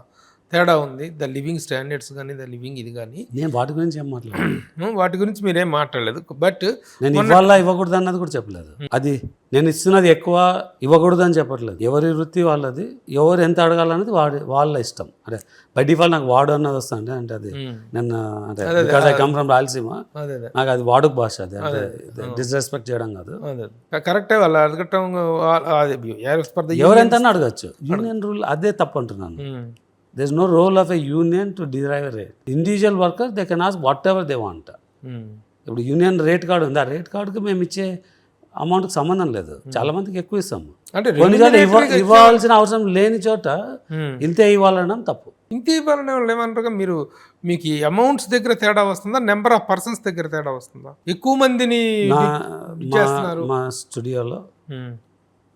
తేడా ఉంది. ద లివింగ్ స్టాండర్డ్స్ కానీ, ద లివింగ్ ఇది కానీ, నేను వాటి గురించి ఏం మాట్లాడలేదు. వాటి గురించి మీరేం మాట్లాడలేదు. బట్ నేను ఇవ్వకూడదు అన్నది కూడా చెప్పలేదు. అది నేను ఇస్తున్నది ఎక్కువ ఇవ్వకూడదు అని చెప్పట్లేదు. ఎవరి వృత్తి వాళ్ళది, ఎవరు ఎంత అడగాలన్నది వాళ్ళ ఇష్టం. అంటే బై డిఫాల్ట్ నాకు వాడు అన్నది వస్తుంది అంటే అది నేను అంటే because I come from Rayalaseema, నాకు అది వాడుక భాష, అది అంటే డిస్రెస్పెక్ట్ చేయడం కాదు, కరెక్టే. వాళ్ళు అడగటం ఎవరెంత అడగచ్చు. యూనియన్ రూల్ అదే తప్పు అంటున్నాను. There is no role of a union to derive a rate. Individual workers, they can ask whatever they want. ఇప్పుడు యూనియన్ రేట్ కార్డు ఉంది, ఆ రేట్ కార్డుకి మేము ఇచ్చే అమౌంట్కి సంబంధం లేదు. చాలా మందికి ఎక్కువ ఇస్తాము. అంటే ఇవ్వాల్సిన అవసరం లేని చోట ఇంతే ఇవ్వాలనడం తప్పు. ఇంతే ఇవ్వాలనే వాళ్ళు ఏమంటారు, మీకు అమౌంట్స్ దగ్గర తేడా వస్తుందా, నెంబర్ ఆఫ్ పర్సన్స్ దగ్గర తేడా వస్తుందా? ఎక్కువ మందిని మా స్టూడియోలో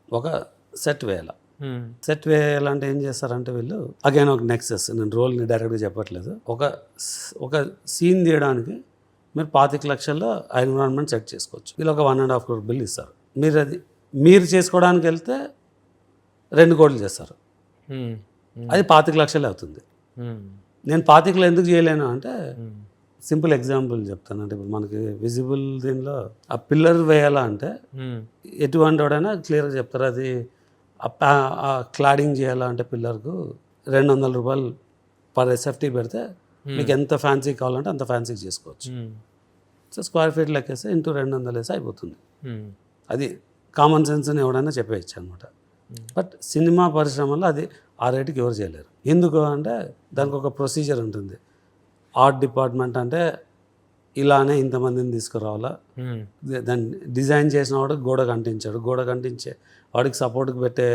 ఒక సెట్ వేయాలంటే ఏం చేస్తారంటే వీళ్ళు అగైన్ ఒక నెక్సెస్, నేను రోల్ని డైరెక్ట్గా చెప్పట్లేదు, ఒక సీన్ తీయడానికి మీరు 25 లక్షల్లో ఎన్విరాన్మెంట్ సెట్ చేసుకోవచ్చు. వీళ్ళు ఒక 1.5 crore బిల్ ఇస్తారు. మీరు చేసుకోవడానికి వెళ్తే 2 కోట్లు చేస్తారు, అది 25 లక్షలే అవుతుంది. నేను 25 ఎందుకు చేయలేను అంటే సింపుల్ ఎగ్జాంపుల్ చెప్తాను. అంటే ఇప్పుడు మనకి విజిబుల్ దీనిలో ఆ పిల్లర్ వేయాలా అంటే ఎటువంటి వాడైనా క్లియర్గా చెప్తారు. అది ఆ క్లాడింగ్ చేయాలా అంటే పిల్లర్కు 200 రూపాయలు పర్ ఎస్ఎఫ్టీ పెడితే మీకు ఎంత ఫ్యాన్సీ కావాలంటే అంత ఫ్యాన్సీ చేసుకోవచ్చు. సో స్క్వేర్ ఫీట్ లెక్కేస్తే ఇంటూ 200 వేస్తే అయిపోతుంది. అది కామన్ సెన్స్ని ఎవడైనా చెప్పేయచ్చు అనమాట. బట్ సినిమా పరిశ్రమలో అది ఆ రేటుకి ఎవరు చేయలేరు. ఎందుకు అంటే దానికి ఒక ప్రొసీజర్ ఉంటుంది. ఆర్ట్ డిపార్ట్మెంట్ అంటే ఇలానే ఇంతమందిని తీసుకురావాలా, దాన్ని డిజైన్ చేసిన వాడు గోడకు అంటించాడు, గోడకు అంటించే వాడికి సపోర్ట్కి పెట్టే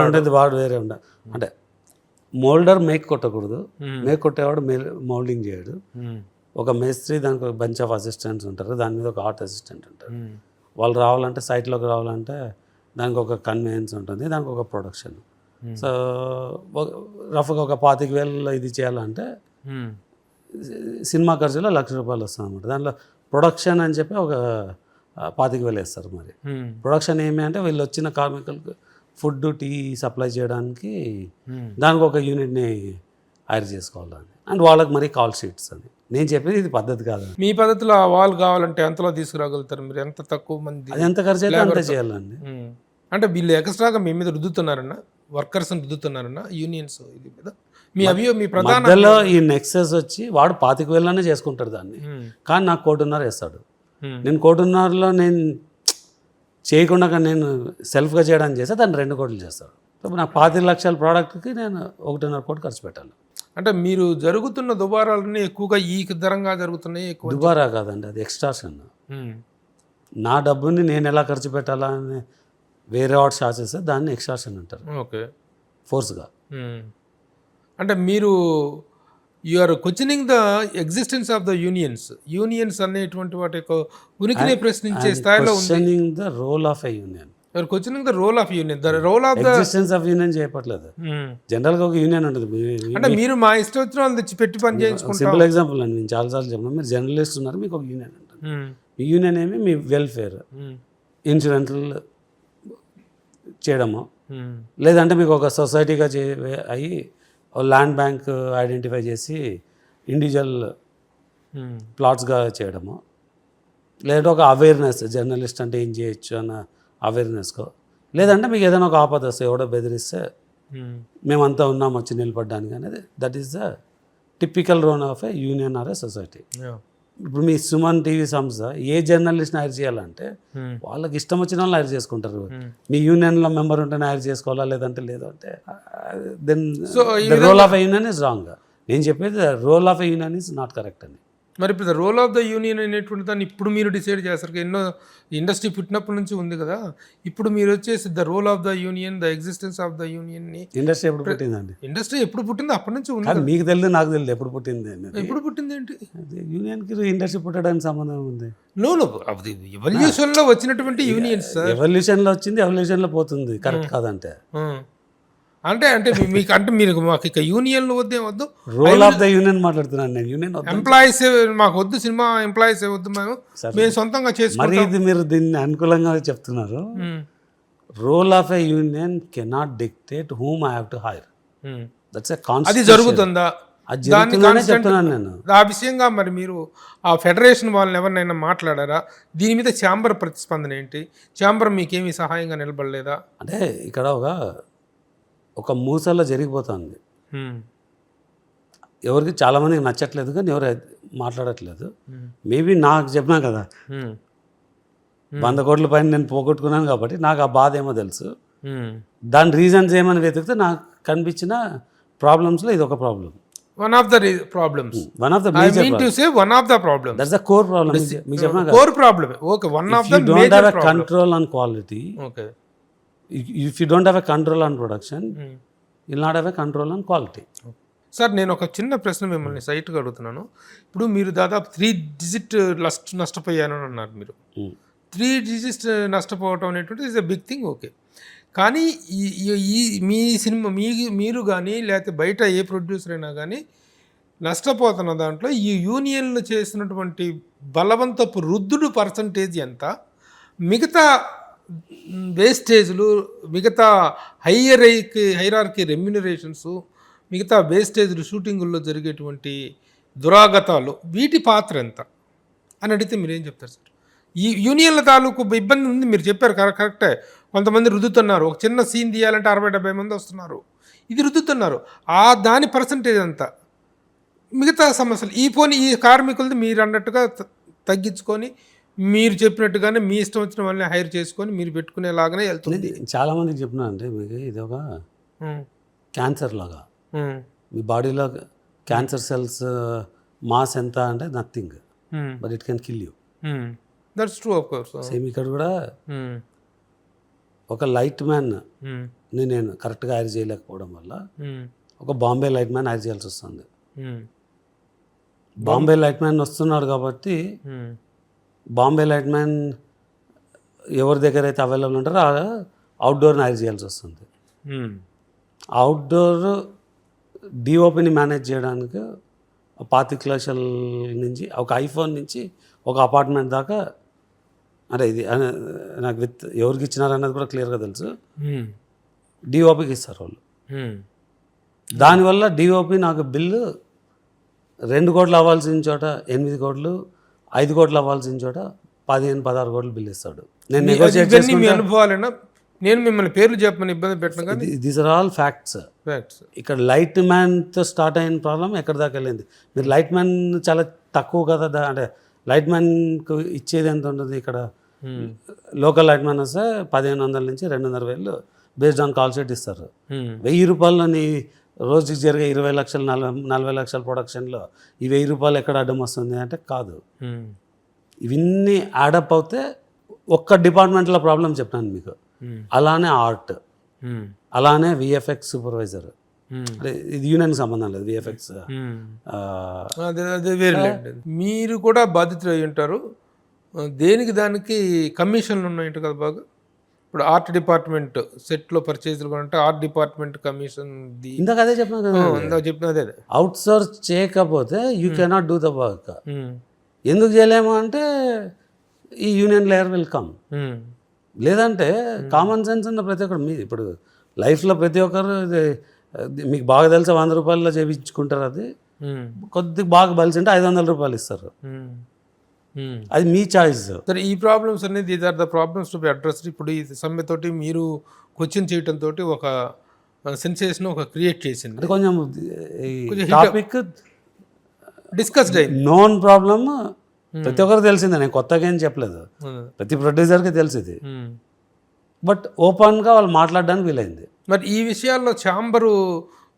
ఉంటుంది, వాడు వేరే ఉండాలి. అంటే మోల్డర్ మేక్ కొట్టకూడదు, మేక్ కొట్టేవాడు మౌల్డింగ్ చేయడు. ఒక మేస్త్రి, దానికి ఒక బంచ్ ఆఫ్ అసిస్టెంట్స్ ఉంటారు, దాని మీద ఒక ఆర్ట్ అసిస్టెంట్ ఉంటారు. వాళ్ళు రావాలంటే సైట్లోకి రావాలంటే దానికి ఒక కన్వీనియన్స్ ఉంటుంది, దానికి ఒక ప్రొడక్షన్. సో రఫ్గా ఒక 25,000 ఇది చేయాలంటే సినిమా ఖర్చులో 1,00,000 రూపాయలు వస్తుంది అనమాట. దాంట్లో ప్రొడక్షన్ అని చెప్పి ఒక 25,000 వేస్తారు. మరి ప్రొడక్షన్ ఏమి అంటే వీళ్ళు వచ్చిన కార్మికులకు ఫుడ్, టీ సప్లై చేయడానికి దానికి ఒక యూనిట్ని హైర్ చేసుకోవాలని, అండ్ వాళ్ళకి మరి కాల్ షీట్స్ అని. నేను చెప్పేది ఇది పద్ధతి కాదు. మీ పద్ధతిలో ఆ వాల్ కావాలంటే ఎంతలో తీసుకురాగలుగుతారు మీరు? ఎంత తక్కువ మంది, అది ఎంత ఖర్చు అయితే అంత చేయాలండి. అంటే వీళ్ళు ఎక్స్ట్రాగా మీ మీద రుద్దుతున్నారన్న, వర్కర్స్ రుద్దుతున్నారన్న యూనియన్స్ ఇది మీద మీ ప్రధాన మధ్యలో ఈ నెక్సెస్ వచ్చి వాడు 25,000 చేసుకుంటాడు దాన్ని, కానీ నాకు 1,50,000 వేస్తాడు. నేను 1,50,000లో నేను చేయకుండా నేను సెల్ఫ్గా చేయడానికి చేస్తే దాన్ని 2 కోట్లు చేస్తాడు. నాకు 25 లక్షల ప్రోడక్ట్కి నేను 1,50,000 కోట్లు ఖర్చు పెట్టాలి. అంటే మీరు జరుగుతున్న దుబారాలన్నీ ఎక్కువగా ఈ ధరంగా జరుగుతున్నాయి. ఎక్కువ దుబారా కాదండి, అది ఎక్స్ట్రాషన్. నా డబ్బుని నేను ఎలా ఖర్చు పెట్టాలా అని వేరే వాడు షార్ట్ చేస్తే దాన్ని ఎక్స్ట్రాషన్ అంటారు. ఓకే, ఫోర్స్గా. అంటే మీరు are questioning the existence of the unions అనేటువంటి వాటి యొక్క ఉనికిని ప్రశ్నించే స్థాయిలో ఉంది. The role of a union. You're questioning the role of union, the role of the existence of union చేయట్లేదు. జనరల్గా ఒక యూనియన్ ఉంటుంది. అంటే మీరు మా ఇష్టం వచ్చిన వాళ్ళు తెచ్చి పెట్టి పని చేయించుకుంటారు. సింపుల్ ఎగ్జాంపుల్ అండి, నేను చాలాసార్లు చెప్పిన, మీరు జర్నలిస్ట్ ఉన్నారు, మీకు ఒక యూనియన్ ఉంటుంది. మీ యూనియన్ ఏమి మీ వెల్ఫేర్, ఇన్సూరెన్స్ చేయడము, లేదంటే మీకు ఒక సొసైటీగా అయ్యి ల్యాండ్ బ్యాంక్ ఐడెంటిఫై చేసి ఇండివిజువల్ ప్లాట్స్గా చేయడము, లేదంటే ఒక అవేర్నెస్, జర్నలిస్ట్ అంటే ఏం చేయొచ్చు అన్న అవేర్నెస్కో, లేదంటే మీకు ఏదైనా ఒక ఆపద వస్తే ఎవడో బెదిరిస్తే మేమంతా ఉన్నాం వచ్చి నిలబడ్డానికి అనేది, that is the typical role of a union or a society. ఇప్పుడు మీ సుమన్ టీవీ సంస్థ ఏ జర్నలిస్ట్ని హైర్ చేయాలంటే వాళ్ళకి ఇష్టం వచ్చిన వాళ్ళు హైర్ చేసుకుంటారు. మీ యూనియన్లో మెంబర్ ఉంటేనే హైర్ చేసుకోవాలా, లేదంటే లేదు అంటే then the role of a union is wrong. నేను చెప్పేది role of a union is not correct అని. మరి ఇప్పుడు the role of the union అనేటువంటి దాన్ని ఇప్పుడు మీరు డిసైడ్ చేస్తారు. ఎన్నో ఇండస్ట్రీ పుట్టినప్పటి నుంచి ఉంది కదా, ఇప్పుడు మీరు వచ్చేసి the role of the union, the existence of the యూనియన్ని. ఇండస్ట్రీ ఎప్పుడు పుట్టిందండి? ఇండస్ట్రీ ఎప్పుడు పుట్టిందో అప్పటి నుంచి ఉంది. మీకు తెలియదు, నాకు తెలియదు ఎప్పుడు పుట్టింది. ఎప్పుడు పుట్టింది ఏంటి? యూనియన్కి ఇండస్ట్రీ పుట్టడానికి సంబంధం ఉంది. నో అది ఎవల్యూషన్లో వచ్చినటువంటి యూనియన్స్. ఎవల్యూషన్లో వచ్చింది, ఎవల్యూషన్లో పోతుంది, కరెక్ట్ కాదంటే. అంటే మీకు అంటే మీరు మాకు ఇక యూనియన్లు వద్దు, రోల్ ఆఫ్ ద యూనియన్ మాట్లాడుతున్నాను నేను. యూనియన్ ఎంప్లాయీస్ మాకు వద్దు, సినిమా ఎంప్లాయీస్ వద్దు, మేము సొంతంగా చేసుకుంటాం. మరి ఇది మీరు దీన్ని అనుకూలంగా చెప్తున్నారు. Role of a union cannot dictate whom I have to hire. That's a constitution. అది జరుగుతుందా? చెప్తున్నాను నేను. ఆ విషయంగా మరి మీరు ఆ ఫెడరేషన్ వాళ్ళని ఎవరినైనా మాట్లాడారా? దీని మీద ఛాంబర్ ప్రతిస్పందన ఏంటి? ఛాంబర్ మీకేమీ సహాయంగా నిలబడలేదా? అంటే ఇక్కడ ఒక మూసల్లో జరిగిపోతుంది. ఎవరికి చాలామందికి నచ్చట్లేదు, కానీ ఎవరు మాట్లాడట్లేదు. మేబీ నాకు చెప్పినా కదా, 100 కోట్ల పైన నేను పోగొట్టుకున్నాను కాబట్టి నాకు ఆ బాధ ఏమో తెలుసు. దాని రీజన్స్ ఏమని వెతికితే నాకు కనిపించిన ప్రాబ్లమ్స్లో ఇది ఒక problem. One of the problems. One of the major. I mean to say one of the problems. That's the core problem. Core problem. Okay, one of the major problems. If you don't have a control on quality, okay. If you don't have a control on production, you'll not have a control on quality. Sir, నేను ఒక చిన్న ప్రశ్న మిమ్మల్ని సైట్గా అడుగుతున్నాను. ఇప్పుడు మీరు దాదాపు 3 digit నష్టపోయాను అని అన్నారు మీరు. 3 digits నష్టపోవటం అనేటువంటి is a big thing. Okay, కానీ ఈ మీ సినిమా మీరు కానీ లేకపోతే బయట ఏ ప్రొడ్యూసర్ అయినా కానీ నష్టపోతున్న దాంట్లో ఈ యూనియన్లు చేసినటువంటి బలవంతపు రుద్దుడు పర్సంటేజ్ ఎంత, మిగతా వేస్టేజ్లు, మిగతా హైరార్కీ రెమ్యునరేషన్స్, మిగతా వేస్టేజ్లు, షూటింగుల్లో జరిగేటువంటి దురాగతాలు, వీటి పాత్ర ఎంత అని అడిగితే మీరేం చెప్తారు సార్? ఈ యూనియన్ల తాలూకు ఇబ్బంది ఉంది, మీరు చెప్పారు కరెక్టే. కొంతమంది రుద్దుతున్నారు, ఒక చిన్న సీన్ తీయాలంటే 60-70 మంది వస్తున్నారు, ఇది రుద్దుతున్నారు. దాని పర్సంటేజ్ అంతా మిగతా సమస్యలు ఈ కార్మికులది మీరు అన్నట్టుగా తగ్గించుకొని, మీరు చెప్పినట్టుగానే మీ ఇష్టం వచ్చిన వాళ్ళని హైర్ చేసుకొని మీరు పెట్టుకునేలాగానే వెళ్తుంది. చాలా మందికి చెప్పినా అంటే మీకు ఇది ఒక క్యాన్సర్ లాగా. మీ బాడీలో క్యాన్సర్ సెల్స్ మాస్ ఎంత అంటే nothing, but it can kill you. That's true of course. Same ఇక్కడ కూడా ఒక లైట్ మ్యాన్ నేను కరెక్ట్గా హైర్ చేయలేకపోవడం వల్ల ఒక బాంబే లైట్ మ్యాన్ హైర్ చేయాల్సి వస్తుంది. బాంబే లైట్ మ్యాన్ వస్తున్నాడు కాబట్టి బాంబే లైట్ మ్యాన్ ఎవరి దగ్గర అయితే అవైలబుల్ ఉంటారో అవుట్డోర్ని హైర్ చేయాల్సి వస్తుంది. అవుట్డోర్ డిఓపిని మేనేజ్ చేయడానికి 25 లక్షల నుంచి ఒక ఐఫోన్ నుంచి ఒక అపార్ట్మెంట్ దాకా, అంటే ఇది నాకు ఎవరికి ఇచ్చినారన్నది కూడా క్లియర్గా తెలుసు. డిఓపికి ఇస్తారు వాళ్ళు. దానివల్ల డిఓపి నాకు బిల్లు 2 కోట్లు అవ్వాల్సిన చోట 8 కోట్లు, 5 కోట్లు అవ్వాల్సిన చోట 15-16 కోట్లు బిల్లు ఇస్తాడు. నేను నెగోషియేట్ చేసి మీ అనుభవాలైనా, నేను మిమ్మల్ని పేర్లు చెప్పమని ఇబ్బంది పెట్టను కానీ దీస్ ఆర్ ఆల్ ఫ్యాక్ట్స్. ఇక్కడ లైట్ మ్యాన్తో స్టార్ట్ అయిన ప్రాబ్లం ఎక్కడి దాకా వెళ్ళింది. మీరు లైట్ మ్యాన్ చాలా తక్కువ కదా, అంటే లైట్ మ్యాన్కు ఇచ్చేది ఎంత ఉంటుంది ఇక్కడ. లోకల్ లైట్ మ్యాన్ వస్తే 1500 నుంచి 2,500 బేస్డ్ ఆన్ కాల్ షీట్ ఇస్తారు. 1000 రూపాయలు నీ రోజుకి జరిగే 20 లక్షలు 40 లక్షల ప్రొడక్షన్లో ఈ 1000 రూపాయలు ఎక్కడ అడ్డం వస్తుంది అంటే కాదు. ఇవన్నీ యాడప్ అవుతే ఒక్క డిపార్ట్మెంట్లో ప్రాబ్లం చెప్పాను మీకు. అలానే ఆర్ట్, అలానే విఎఫ్ఎక్స్ సూపర్వైజర్, ఇది యూనియన్ సంబంధం లేదు. విఎఫ్ఎక్స్ అదే వేరే. మీరు కూడా బాధితులు అయి ఉంటారు. దేనికి దానికి కమిషన్లు ఉన్నాయంట కదా బాగా. ఇప్పుడు ఆర్ట్ డిపార్ట్మెంట్ సెట్లో పర్చేజ్లు అంటే ఆర్ట్ డిపార్ట్మెంట్ కమిషన్. ఇందాక అదే చెప్పిన అదే అవుట్ సోర్స్ చేయకపోతే you cannot do the work. ఎందుకు చేయలేము అంటే ఈ యూనియన్ లేయర్ విల్ కమ్. లేదంటే కామన్ సెన్స్ ఉన్న ప్రతి ఒక్కరు, మీ ఇప్పుడు లైఫ్లో ప్రతి ఒక్కరు మీకు బాగా తెలిసి 100 రూపాయల్లో చేయించుకుంటారు. అది కొద్దిగా బాగా బలిసి అంటే 500 రూపాయలు ఇస్తారు. అది మీ చాయిస్. సరే, ఈ ప్రాబ్లమ్స్ అనేది these are the problems to be addressed. ఇప్పుడు ఈ సమ్మెతోటి మీరు క్వశ్చన్ చేయడంతో ఒక సెన్సేషన్ ఒక క్రియేట్ చేసింది. అంటే కొంచెం టాపిక్ డిస్కస్డ్ అయింది. నోన్ ప్రాబ్లమ్ ప్రతి ఒక్కరికి తెలిసిందే, నేను కొత్తగా ఏం చెప్పలేదు. ప్రతి ప్రొడ్యూసర్కి తెలిసింది. బట్ ఓపెన్గా వాళ్ళు మాట్లాడడానికి వీలైంది. మరి ఈ విషయాల్లో ఛాంబరు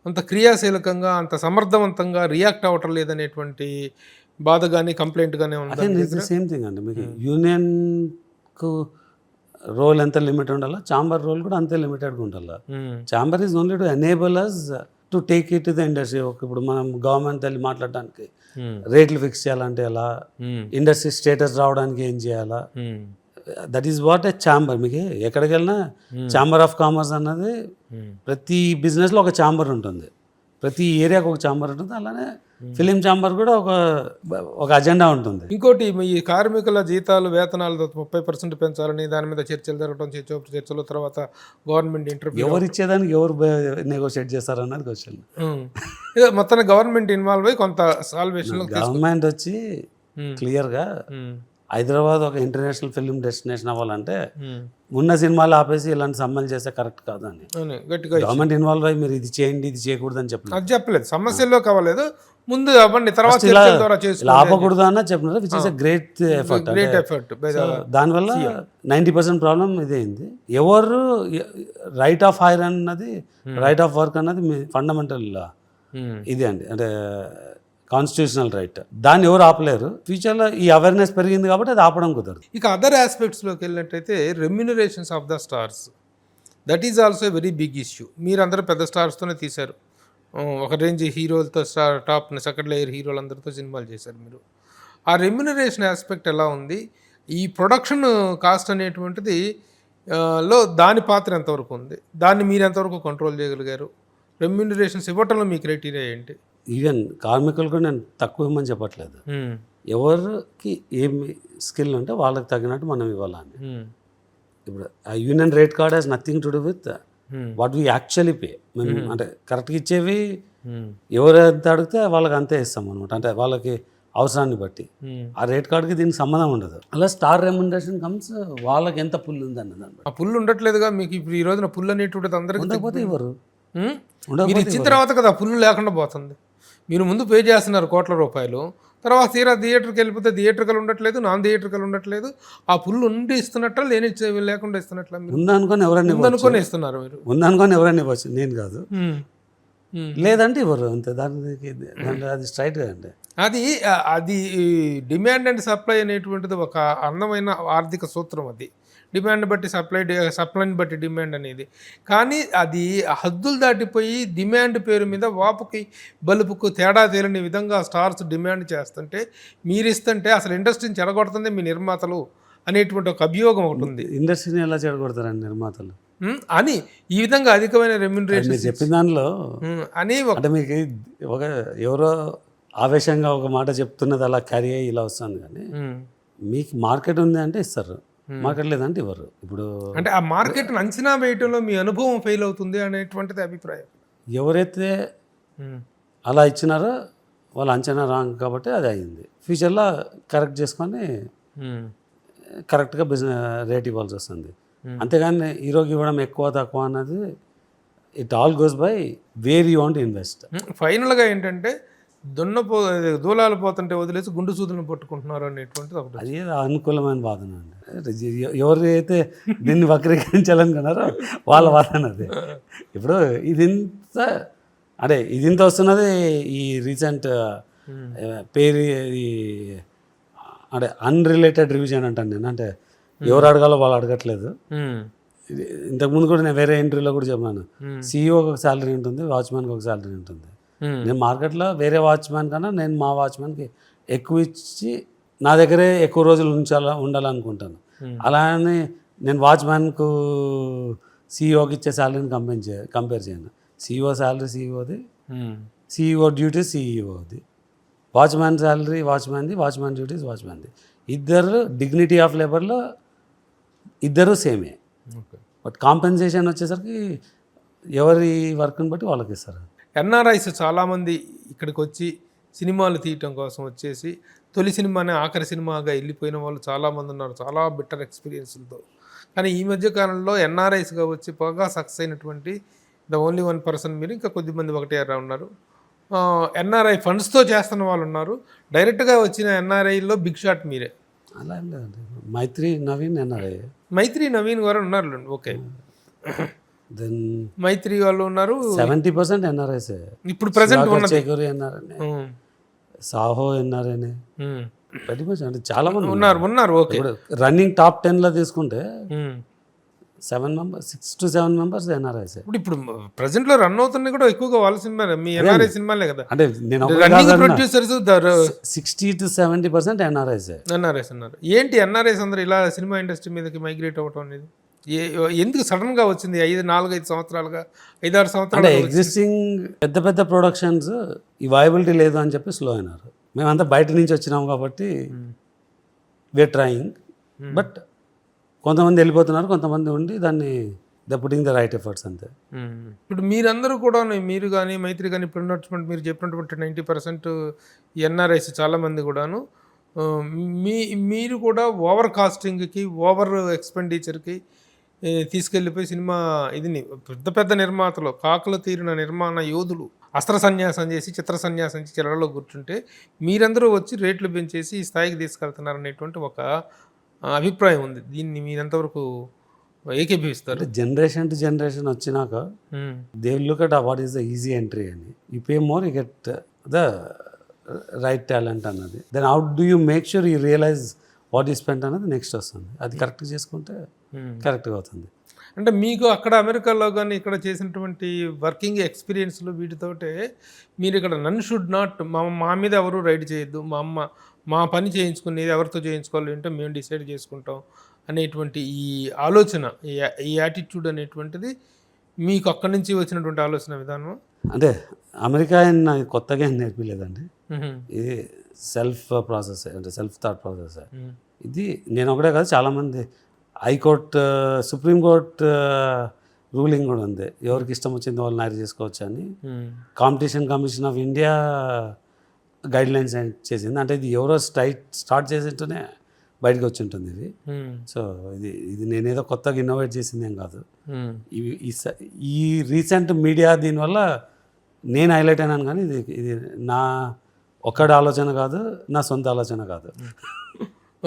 అంత క్రియాశీలకంగా, అంత సమర్థవంతంగా రియాక్ట్ అవ్వటం లేదనేటువంటి బాధ కానీ కంప్లైంట్ కానీ ఉంది. సేమ్ థింగ్ అండి. మీకు యూనియన్కు రోల్ ఎంత లిమిట్ ఉండాలో ఛాంబర్ రోల్ కూడా అంతే లిమిటెడ్గా ఉండాలి. Chamber is only to enable us to take it to the industry. ఇప్పుడు మనం గవర్నమెంట్ వెళ్ళి మాట్లాడడానికి రేట్లు ఫిక్స్ చేయాలంటే ఎలా, ఇండస్ట్రీ స్టేటస్ రావడానికి ఏం చేయాలా, that is what a chamber. మీకు ఎక్కడికి వెళ్ళినా ఛాంబర్ ఆఫ్ కామర్స్ అన్నది ప్రతి బిజినెస్లో ఒక ఛాంబర్ ఉంటుంది, ప్రతి ఏరియాకి ఒక ఛాంబర్ ఉంటుంది. అలానే ఫిలిం ఛాంబర్ కూడా ఒక అజెండా ఉంటుంది. ఇంకోటి, ఈ కార్మికుల జీతాలు వేతనాలు 30% పెంచాలని దాని మీద చర్చలు జరగడం, చర్చల తర్వాత గవర్నమెంట్ ఇంటర్వ్యూ, ఎవరు ఇచ్చేదానికి ఎవరు నెగోషియేట్ చేస్తారన్నది క్వశ్చన్. మొత్తాన్ని గవర్నమెంట్ ఇన్వాల్వ్ అయ్యి కొంత సాల్వేషన్. గవర్నమెంట్ వచ్చి క్లియర్గా హైదరాబాద్ ఒక ఇంటర్నేషనల్ ఫిల్మ్ డెస్టినేషన్ అవ్వాలంటే ఉన్న సినిమాలు ఆపేసి ఇలాంటి సమ్మలు చేస్తే కరెక్ట్ కాదని గవర్నమెంట్ ఇన్వాల్వ్ అయ్యి మీరు ఇది చేయండి ఇది చేయకూడదు అని చెప్పలేదు. సమస్యల్లో కావాలి ముందు అవ్వండి, తర్వాత ఆపకూడదు అన్న చెప్పినారు. Which is a great effort. దానివల్ల 90% ప్రాబ్లం ఇదే అయింది. ఎవరు రైట్ ఆఫ్ హైర్ అన్నది, రైట్ ఆఫ్ వర్క్ అన్నది మీ ఫండమెంటల్ ఇదే అండి, అంటే కాన్స్టిట్యూషనల్ రైట్. దాన్ని ఎవరు ఆపలేరు. ఫ్యూచర్లో ఈ అవేర్నెస్ పెరిగింది కాబట్టి అది ఆపడం కుదరదు. ఇక అదర్ ఆస్పెక్ట్స్లోకి వెళ్ళినట్టయితే remunerations of the stars, that is also very big issue. మీరందరూ పెద్ద స్టార్స్తోనే తీశారు, ఒక రేంజ్ హీరోలతో టాప్ సెకండ్ లేయర్ హీరోలందరితో సినిమాలు చేశారు మీరు. ఆ రెమ్యునరేషన్ ఆస్పెక్ట్ ఎలా ఉంది? ఈ ప్రొడక్షన్ కాస్ట్ అనేటువంటిది దాని పాత్ర ఎంతవరకు ఉంది? దాన్ని మీరు ఎంతవరకు కంట్రోల్ చేయగలిగారు? రెమ్యునరేషన్స్ ఇవ్వటంలో మీ క్రైటీరియా ఏంటి? ఈవెన్ కార్మికులు కూడా నేను తక్కువ ఇవ్వమని చెప్పట్లేదు. ఎవరికి ఏమి స్కిల్ ఉంటే వాళ్ళకి తగినట్టు మనం ఇవ్వాలని. ఇప్పుడు ఆ union rate card has nothing to do with what we actually pay. మేము అంటే కరెక్ట్గా ఇచ్చేవి ఎవరు ఎంత అడిగితే వాళ్ళకి అంతే ఇస్తాం అనమాట. అంటే వాళ్ళకి అవసరాన్ని బట్టి ఆ రేట్ కార్డ్కి దీనికి సంబంధం ఉండదు. అలా స్టార్ రెమ్యునరేషన్ కమ్స్ వాళ్ళకి ఎంత పుల్ ఉంది దాన్ని ఆ పుల్లు ఉండట్లేదుగా మీకు ఇప్పుడు ఈ రోజున పుల్లు అనేటువంటిది అందరికీ ఉండకపోతే ఇవ్వరు. మీరు ఇచ్చిన తర్వాత కదా పుల్లు లేకుండా పోతుంది. మీరు ముందు పే చేస్తున్నారు కోట్ల రూపాయలు, తర్వాత తీరా థియేటర్కి వెళ్ళిపోతే థియేటర్కల్ ఉండట్లేదు, నాన్ థియేటర్కల్ ఉండట్లేదు. ఆ పుల్లు ఉండి ఇస్తున్నట్ల లేకుండా ఇస్తున్నట్ల ఉందనుకొని ఎవరైనా ఉందనుకొని ఇస్తున్నారు మీరు. ఉందనుకొని ఎవరైనా ఇవ్వచ్చు, నేను కాదు. లేదంటే ఇవ్వరు అంతే. దానికి అది స్ట్రైట్గా అండి. అది అది డిమాండ్ అండ్ సప్లై అనేటువంటిది ఒక అందమైన ఆర్థిక సూత్రం. అది డిమాండ్ బట్టి సప్లైని బట్టి డిమాండ్ అనేది. కానీ అది హద్దులు దాటిపోయి డిమాండ్ పేరు మీద వాపుకి బలుపుకు తేడా తేలని విధంగా స్టార్స్ డిమాండ్ చేస్తుంటే మీరు ఇస్తుంటే అసలు ఇండస్ట్రీని చెడగొడుతుంది మీ నిర్మాతలు అనేటువంటి ఒక అభియోగం ఒకటి ఉంది. ఇండస్ట్రీని ఎలా చెడగొడతారండి నిర్మాతలు అని ఈ విధంగా అధికమైన రెమ్యునరేషన్ చెప్పిన దానిలో అని అంటే మీకు ఒక ఎవరో ఆవేశంగా ఒక మాట చెప్తున్నది అలా క్యారీ అయ్యి ఇలా వస్తుంది. కానీ మీకు మార్కెట్ ఉంది అంటే ఇస్తారు, మార్కెట్ లేదంటే ఇవ్వరు. ఇప్పుడు అంటే ఆ మార్కెట్ అంచనా వేయటంలో మీ అనుభవం ఫెయిల్ అవుతుంది అనేటువంటిది అభిప్రాయం. ఎవరైతే అలా ఇచ్చినారో వాళ్ళ అంచనా రాంగ్ కాబట్టి అది అయింది. ఫ్యూచర్లో కరెక్ట్ చేసుకొని కరెక్ట్గా బిజినెస్ రేట్ ఇవ్వాల్సి వస్తుంది. అంతేగాని హీరోకి ఇవ్వడం ఎక్కువ తక్కువ అన్నది it all goes by where you want invest. ఫైనల్గా ఏంటంటే దూలాలు పోతుంటే వదిలేసి గుండు సూదులను పట్టుకుంటున్నారు అనేటువంటిది ఒకటి. అది అనుకూలమైన వాదన అండి. ఎవరైతే దీన్ని వక్రీకరించాలనుకున్నారో వాళ్ళ వాదన అది. ఇప్పుడు ఇదింత అంటే ఇదింత వస్తున్నది ఈ రీసెంట్ పేరు అంటే అన్రిలేటెడ్ రివిజన్ అంటాను నేను. అంటే ఎవరు అడగాలో వాళ్ళు అడగట్లేదు. ఇంతకుముందు కూడా నేను వేరే ఇంటర్వ్యూలో కూడా చెప్పాను, సీఈఓకి ఒక శాలరీ ఉంటుంది, వాచ్మెన్కి ఒక శాలరీ ఉంటుంది. నేను మార్కెట్లో వేరే వాచ్మెన్ కన్నా నేను మా వాచ్మెన్కి ఎక్కువ ఇచ్చి నా దగ్గరే ఎక్కువ రోజులు ఉండాలనుకుంటాను. అలానే నేను వాచ్మెన్కు సీఈఓకి ఇచ్చే శాలరీని కంపేర్ చేయను. సీఈఓ శాలరీ సీఈఓది, సీఈఓ డ్యూటీస్ సీఈఓది, వాచ్మెన్ శాలరీ వాచ్మెన్ది, వాచ్మెన్ డ్యూటీస్ వాచ్మెన్ది. ఇద్దరు డిగ్నిటీ ఆఫ్ లేబర్లో ఇద్దరు సేమే. బట్ కాంపెన్సేషన్ వచ్చేసరికి ఎవరి వర్క్ని బట్టి వాళ్ళకి ఇస్తారు. ఎన్ఆర్ఐస్ చాలామంది ఇక్కడికి వచ్చి సినిమాలు తీయటం కోసం వచ్చేసి తొలి సినిమానే ఆఖరి సినిమాగా వెళ్ళిపోయిన వాళ్ళు చాలామంది ఉన్నారు, చాలా బెటర్ ఎక్స్పీరియన్స్లతో. కానీ ఈ మధ్య కాలంలో ఎన్ఆర్ఐస్గా వచ్చి బాగా సక్సెస్ అయినటువంటి ద ఓన్లీ 1% మీరు, ఇంకా కొద్దిమంది ఒకటే ఉన్నారు. ఎన్ఆర్ఐ ఫండ్స్తో చేస్తున్న వాళ్ళు ఉన్నారు. డైరెక్ట్గా వచ్చిన ఎన్ఆర్ఐలో బిగ్ షాట్ మీరే. అలా ఏం లేదండి. మైత్రి నవీన్ ఎన్ఆర్ఐ. మైత్రి నవీన్ గారు ఉన్నారు. ఓకే, దెన్ మైత్రి వాళ్ళు ఉన్నారు. 70% ఎన్ఆర్ఐస్. ఇప్పుడు ప్రెసెంట్ చేకూరి ఎన్ఆర్ఐ, సాహో ఎన్ఆర్ఐనే ప్రతి మచ్. అంటే చాలా మంది ఉన్నారు. ఓకే, ఇప్పుడు రన్నింగ్ టాప్ 10లో తీసుకుంటే 6 to 7 మెంబర్స్ ఎన్ఆర్ఐస్. ఇప్పుడు ప్రెసెంట్ లో రన్ అవుతున్నాయి కూడా ఎక్కువగా వాళ్ళ సినిమా, మీ ఎన్ఆర్ఐ సినిమాలే కదా. అంటే నేను ప్రొడ్యూసర్స్ 60 to 70% ఎన్ఆర్ఐస్ అన్నారు. ఏంటి ఎన్ఆర్ఐస్ అందరూ ఇలా సినిమా ఇండస్ట్రీ మీదకి మైగ్రేట్ అవ్వటం అనేది ఎందుకు సడన్ గా వచ్చింది? 4-5 సంవత్సరాలుగా, 5-6 సంవత్సరాలు ఎగ్జిస్టింగ్ పెద్ద పెద్ద ప్రొడక్షన్స్ ఈ వయబిలిటీ లేదు అని చెప్పి స్లో అయినారు. మేమంతా బయట నుంచి వచ్చినాము కాబట్టి వీఆర్ ట్రయింగ్. బట్ కొంతమంది వెళ్ళిపోతున్నారు, కొంతమంది ఉండి దాన్ని the putting the right efforts అంతే. ఇప్పుడు మీరందరూ కూడా, మీరు కానీ మైత్రి కానీ, ఇప్పుడు ఉన్నటువంటి మీరు చెప్పినటువంటి 90% ఎన్ఆర్ఐస్ చాలామంది కూడాను మీరు కూడా ఓవర్ కాస్టింగ్కి, ఓవర్ ఎక్స్పెండిచర్కి తీసుకెళ్ళిపోయి సినిమా ఇదిని పెద్ద పెద్ద నిర్మాతలు, కాకులు తీరిన నిర్మాణ యోధులు అస్త్ర సన్యాసం చేసి, చిత్ర సన్యాసం చేసి చెరలో కూర్చుంటే మీరందరూ వచ్చి రేట్లు పెంచేసి ఈ స్థాయికి తీసుకెళ్తున్నారు అనేటువంటి ఒక అభిప్రాయం ఉంది. దీన్ని మీరు ఎంతవరకు ఏకీభవిస్తారు? జనరేషన్ టు జనరేషన్ వచ్చినాక they will look at what is the easy entry అని. You pay more, you get the right talent అన్నది. Then how do you make sure you realize what you spend అన్నది next వస్తుంది. అది కరెక్ట్గా చేసుకుంటే కరెక్ట్గా అవుతుంది. అంటే మీకు అక్కడ అమెరికాలో కానీ ఇక్కడ చేసినటువంటి వర్కింగ్ ఎక్స్పీరియన్స్లు వీటితోటే మీరు ఇక్కడ నన్ షుడ్ నాట్, మా మీద ఎవరు రైడ్ చేయొద్దు, మా పని చేయించుకునేది ఎవరితో చేయించుకోవాలి అంటే మేము డిసైడ్ చేసుకుంటాం అనేటువంటి ఈ ఆలోచన, ఈ యాటిట్యూడ్ అనేటువంటిది మీకు అక్కడి నుంచి వచ్చినటువంటి ఆలోచన విధానం. అంటే అమెరికా కొత్తగా ఏం నేర్పిలేదండి. ఇది సెల్ఫ్ ప్రాసెస్ అంటే సెల్ఫ్ థాట్ ప్రాసెస్. ఇది నేను ఒకటే కాదు, చాలామంది హైకోర్టు, సుప్రీంకోర్టు రూలింగ్ కూడా ఉంది, ఎవరికి ఇష్టం వచ్చింది వాళ్ళు నారి చేసుకోవచ్చు అని. Competition commission of India guide lines చేసింది. అంటే ఇది ఎవరో స్టార్ట్ చేసింటూనే బయటకు వచ్చి ఉంటుంది ఇది. సో ఇది నేనేదో కొత్తగా ఇన్నోవేట్ చేసింది ఏం కాదు. ఈ రీసెంట్ మీడియా దీనివల్ల నేను హైలైట్ అయినాను, కానీ ఇది నా ఒక్కడి ఆలోచన కాదు, నా సొంత ఆలోచన కాదు.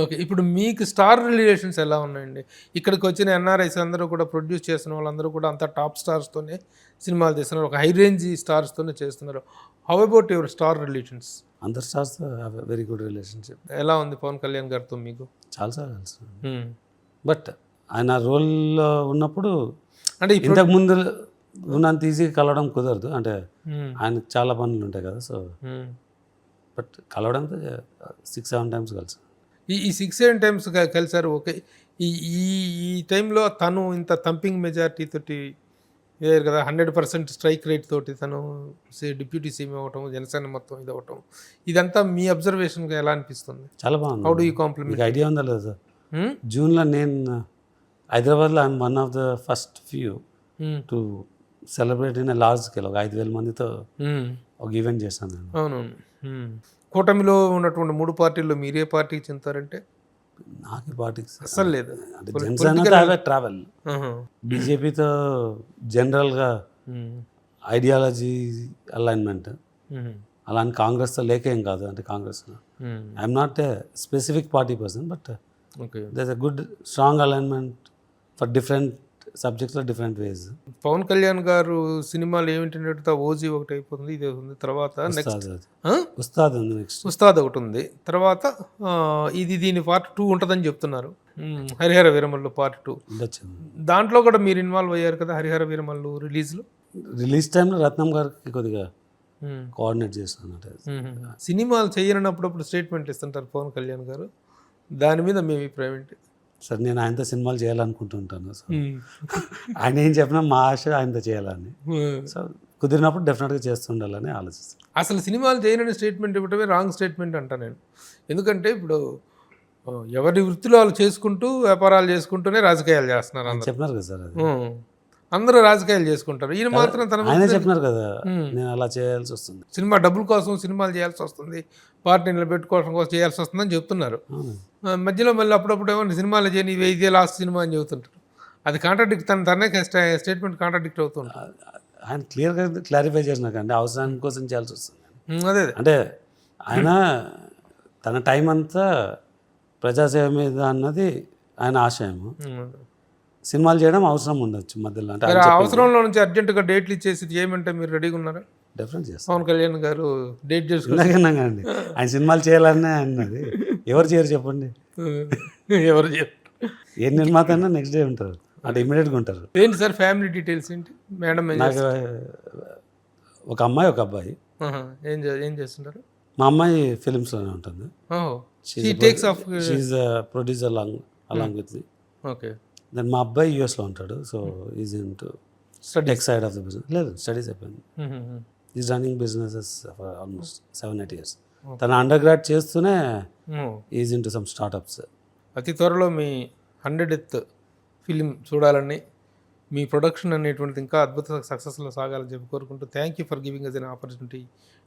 ఓకే, ఇప్పుడు మీకు స్టార్ రిలేషన్స్ ఎలా ఉన్నాయండి? ఇక్కడికి వచ్చిన ఎన్ఆర్ఐస్ అందరూ కూడా ప్రొడ్యూస్ చేసిన వాళ్ళందరూ కూడా అంతా టాప్ స్టార్స్తోనే సినిమాలు తీస్తున్నారు, ఒక హై రేంజ్ స్టార్స్తోనే చేస్తున్నారు. How about your star relations? అందరు స్టార్స్ వెరీ గుడ్ రిలేషన్షిప్. ఎలా ఉంది పవన్ కళ్యాణ్ గారితో మీకు? చాలాసార్లు కలిసి, బట్ ఆయన రోల్లో ఉన్నప్పుడు అంటే ఇంతకు ముందు ఉన్నంత ఈజీగా కలవడం కుదరదు, అంటే ఆయనకు చాలా పనులు ఉంటాయి కదా. సో బట్ కలవడంతో 6-7 టైమ్స్ కలిసి. ఈ 6-7 టైమ్స్ కలిసారు. ఓకే, ఈ ఈ టైంలో తను ఇంత థంపింగ్ మెజారిటీ తోటి వేరు కదా, 100% స్ట్రైక్ రేట్ తోటి తను డిప్యూటీ సీఎం అవ్వటం, జనసేన మొత్తం ఇది అవ్వటం, ఇదంతా మీ అబ్జర్వేషన్గా ఎలా అనిపిస్తుంది? చాలా బాగుంది. How do you compliment? మీకు ఐడియా ఉందా లేదా? జూన్లో నేను హైదరాబాద్లో I'm one of the first few to celebrate in large scale. ఒక 5,000 మందితో ఒక ఈవెంట్ చేశాను నేను. అవునవును. కూటమిలో ఉన్నటువంటి 3 పార్టీల్లో మీరే పార్టీకి చెందుతారంటే? నాకు పార్టీకి అస్సలు లేదు. అంటే జనసేన ట్రావెల్, బీజేపీతో జనరల్గా ఐడియాలజీ అలైన్మెంట్, అలాంటి కాంగ్రెస్తో లేకేం కాదు. అంటే కాంగ్రెస్లో I'm not a specific party person, but there a good strong alignment for different సబ్జెక్ట్స్లో డిఫరెంట్ వేస్. పవన్ కళ్యాణ్ గారు సినిమాలు ఏమిటంటే ఓజీ ఒకటి అయిపోతుంది, ఇది ఉంది, తర్వాత నెక్స్ట్ ఉస్తాద్ ఉంది, నెక్స్ట్ ఉస్తాద్ ఒకటి ఉంది, తర్వాత దీని పార్ట్ 2 ఉంటుందని చెప్తున్నారు. హరిహర వీరమల్లు పార్ట్ 2 ఉండొచ్చు. దాంట్లో కూడా మీరు ఇన్వాల్వ్ అయ్యారు కదా, హరిహర వీరమల్లు రిలీజ్ టైంలో రత్నం గారికి కొద్దిగా కోఆర్డినేట్ చేస్తున్నట్టు. సినిమాలు చేయనప్పుడప్పుడు స్టేట్మెంట్లు ఇస్తుంటారు పవన్ కళ్యాణ్ గారు, దాని మీద మీ అభిప్రాయం ఏంటి? సార్ నేను ఆయనతో సినిమాలు చేయాలనుకుంటుంటాను. సో ఆయన ఏం చెప్పినా మా ఆశ ఆయనతో చేయాలని. సో కుదిరినప్పుడు డెఫినెట్గా చేస్తుండాలని ఆలోచిస్తాను. అసలు సినిమాలు చేయనని స్టేట్మెంట్ ఇవ్వటమే రాంగ్ స్టేట్మెంట్ అంటా నేను. ఎందుకంటే ఇప్పుడు ఎవరి వృత్తిలో వాళ్ళు చేసుకుంటూ వ్యాపారాలు చేసుకుంటూనే రాజకీయాలు చేస్తున్నారు. అందరూ చెప్పినారు కదా సార్, అది అందరూ రాజకీయాలు చేసుకుంటారు, ఈయన మాత్రం తన ఆయన చెప్పినారు కదా నేను అలా చేయాల్సి వస్తుంది, సినిమా డబ్బుల కోసం సినిమాలు చేయాల్సి వస్తుంది, పార్టీ నిలబెట్టుకోవడం కోసం చేయాల్సి వస్తుందని చెప్తున్నారు. మధ్యలో మళ్ళీ అప్పుడప్పుడు ఏమో సినిమాలు చేయని ఇదే లాస్ట్ సినిమా అని చెబుతుంటారు. అది కాంట్రాడిక్ట్, తనే స్టేట్మెంట్ కాంట్రాడిక్ట్ అవుతుంటారు. ఆయన క్లియర్గా క్లారిఫై చేసినాక అంటే అవసరానికి కోసం చేయాల్సి వస్తుంది. అదే అంటే ఆయన తన టైం అంతా ప్రజాసేవ మీద అన్నది ఆయన ఆశయము. సినిమాలు చేయడం అవసరం ఉండొచ్చు మధ్యలో, అంటే అవసరంలో నుంచి అర్జెంటుగా డేట్లు ఇచ్చేసి చేయమంటే మీరు రెడీగా ఉన్నారా? డెఫినెట్ చేస్తాం. పవన్ కళ్యాణ్ గారు డేట్ చేసుకున్నాకండి ఆయన సినిమాలు చేయాలనే అన్నది. ఎవరు చేయరు చెప్పండి? ఎవరు చేయరు? ఏ నిర్మాత అయినా నెక్స్ట్ డే ఉంటారు, అంటే ఇమీడియట్గా ఉంటారు. ఏంటి సార్ ఫ్యామిలీ డీటెయిల్స్ ఏంటి? మేడం నాకు ఒక అమ్మాయి, ఒక అబ్బాయి. ఏం చేస్తుంటారు? మా అమ్మాయి ఫిలిమ్స్లోనే ఉంటుంది. She is producer along with me. Okay. Then మా అబ్బాయి యూఎస్లో ఉంటాడు. So is into tech side of the business. లేదు, స్టడీస్ అయిపోయింది. Is running businesses for almost 7-8 years. తన అండర్ గ్రాడ్ చేస్తూనే is into some startups. అతి త్వరలో మీ 100th ఫిలిం చూడాలని, మీ ప్రొడక్షన్ అనేటువంటిది ఇంకా అద్భుత సక్సెస్లో సాగాలని చెప్పి కోరుకుంటూ thank you for giving us an opportunity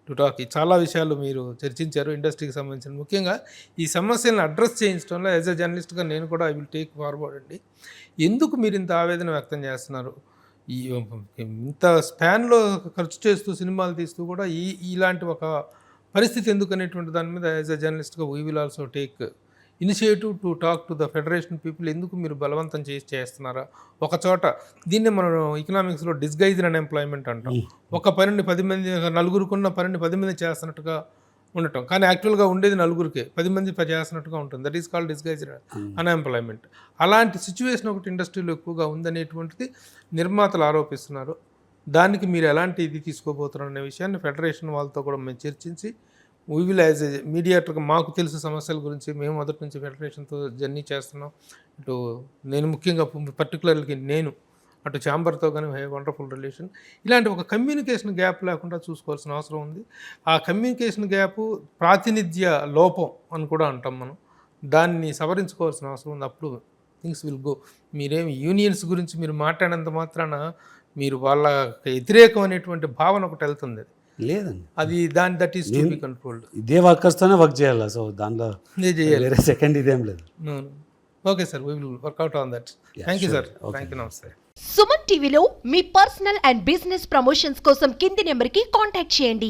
to talk. చాలా విషయాలు మీరు చర్చించారు ఇండస్ట్రీకి సంబంధించిన, ముఖ్యంగా ఈ సమస్యలను అడ్రస్ చేయించడంలో యాజ్ ఎ జర్నలిస్ట్గా నేను కూడా ఐ విల్ టేక్ ఫార్వర్డ్ అండి. ఎందుకు మీరు ఇంత ఆవేదన వ్యక్తం చేస్తున్నారు? ఇంత స్పాన్లో ఖర్చు చేస్తూ సినిమాలు తీస్తూ కూడా ఇలాంటి ఒక పరిస్థితి ఎందుకు అనేటువంటి దాని మీద యాజ్ ఎ జర్నలిస్ట్గా we will also take initiative to talk to the federation people. ఎందుకు మీరు బలవంతం చేస్తున్నారా? ఒక చోట దీన్ని మనం ఎకనామిక్స్లో డిస్గైజ్డ్ అన్ఎంప్లాయ్మెంట్ అంటాం. ఒక పనిని 10 మంది, నలుగురుకున్న పనిని 10 మంది చేస్తున్నట్టుగా ఉండటం, కానీ యాక్చువల్గా ఉండేది నలుగురికే, 10 మంది చేస్తున్నట్టుగా ఉంటుంది. That is called disguised unemployment. అలాంటి సిచ్యువేషన్ ఒకటి ఇండస్ట్రీలో ఎక్కువగా ఉందనేటువంటిది నిర్మాతలు ఆరోపిస్తున్నారు. దానికి మీరు ఎలాంటి ఇది తీసుకోబోతున్నారు అనే విషయాన్ని ఫెడరేషన్ వాళ్ళతో కూడా మేము చర్చించి, వీ విల్ యాజ్ ఏ మీడియేటర్గా మాకు తెలిసిన సమస్యల గురించి మేము మొదటి నుంచి ఫెడరేషన్తో జర్నీ చేస్తున్నాం. ఇటు నేను ముఖ్యంగా పర్టికులర్గా నేను అటు ఛాంబర్తో కానీ వండర్ఫుల్ రిలేషన్. ఇలాంటి ఒక కమ్యూనికేషన్ గ్యాప్ లేకుండా చూసుకోవాల్సిన అవసరం ఉంది. ఆ కమ్యూనికేషన్ గ్యాప్ ప్రాతినిధ్య లోపం అని కూడా అంటాం మనం. దాన్ని సవరించుకోవాల్సిన అవసరం ఉంది. అప్పుడు థింగ్స్ విల్ గో. మీరేమి యూనియన్స్ గురించి మీరు మాట్లాడినంత మాత్రాన మీరు వాళ్ళ వ్యతిరేకం అనేటువంటి భావన ఒకటి వెళ్తుంది. లేదండి, అది that is to be controlled. ఇదే వర్కర్స్తోనే వర్క్ చేయాలి. సో దాంట్లో వేరే సెకండ్ ఇదేం లేదు. Okay sir, we will work out on that. Thank you sir. Thank you. నమస్తే. సుమన్ టీవీలో మీ పర్సనల్ అండ్ బిజినెస్ ప్రమోషన్స్ కోసం కింది నెంబర్కి కాంటాక్ట్ చేయండి.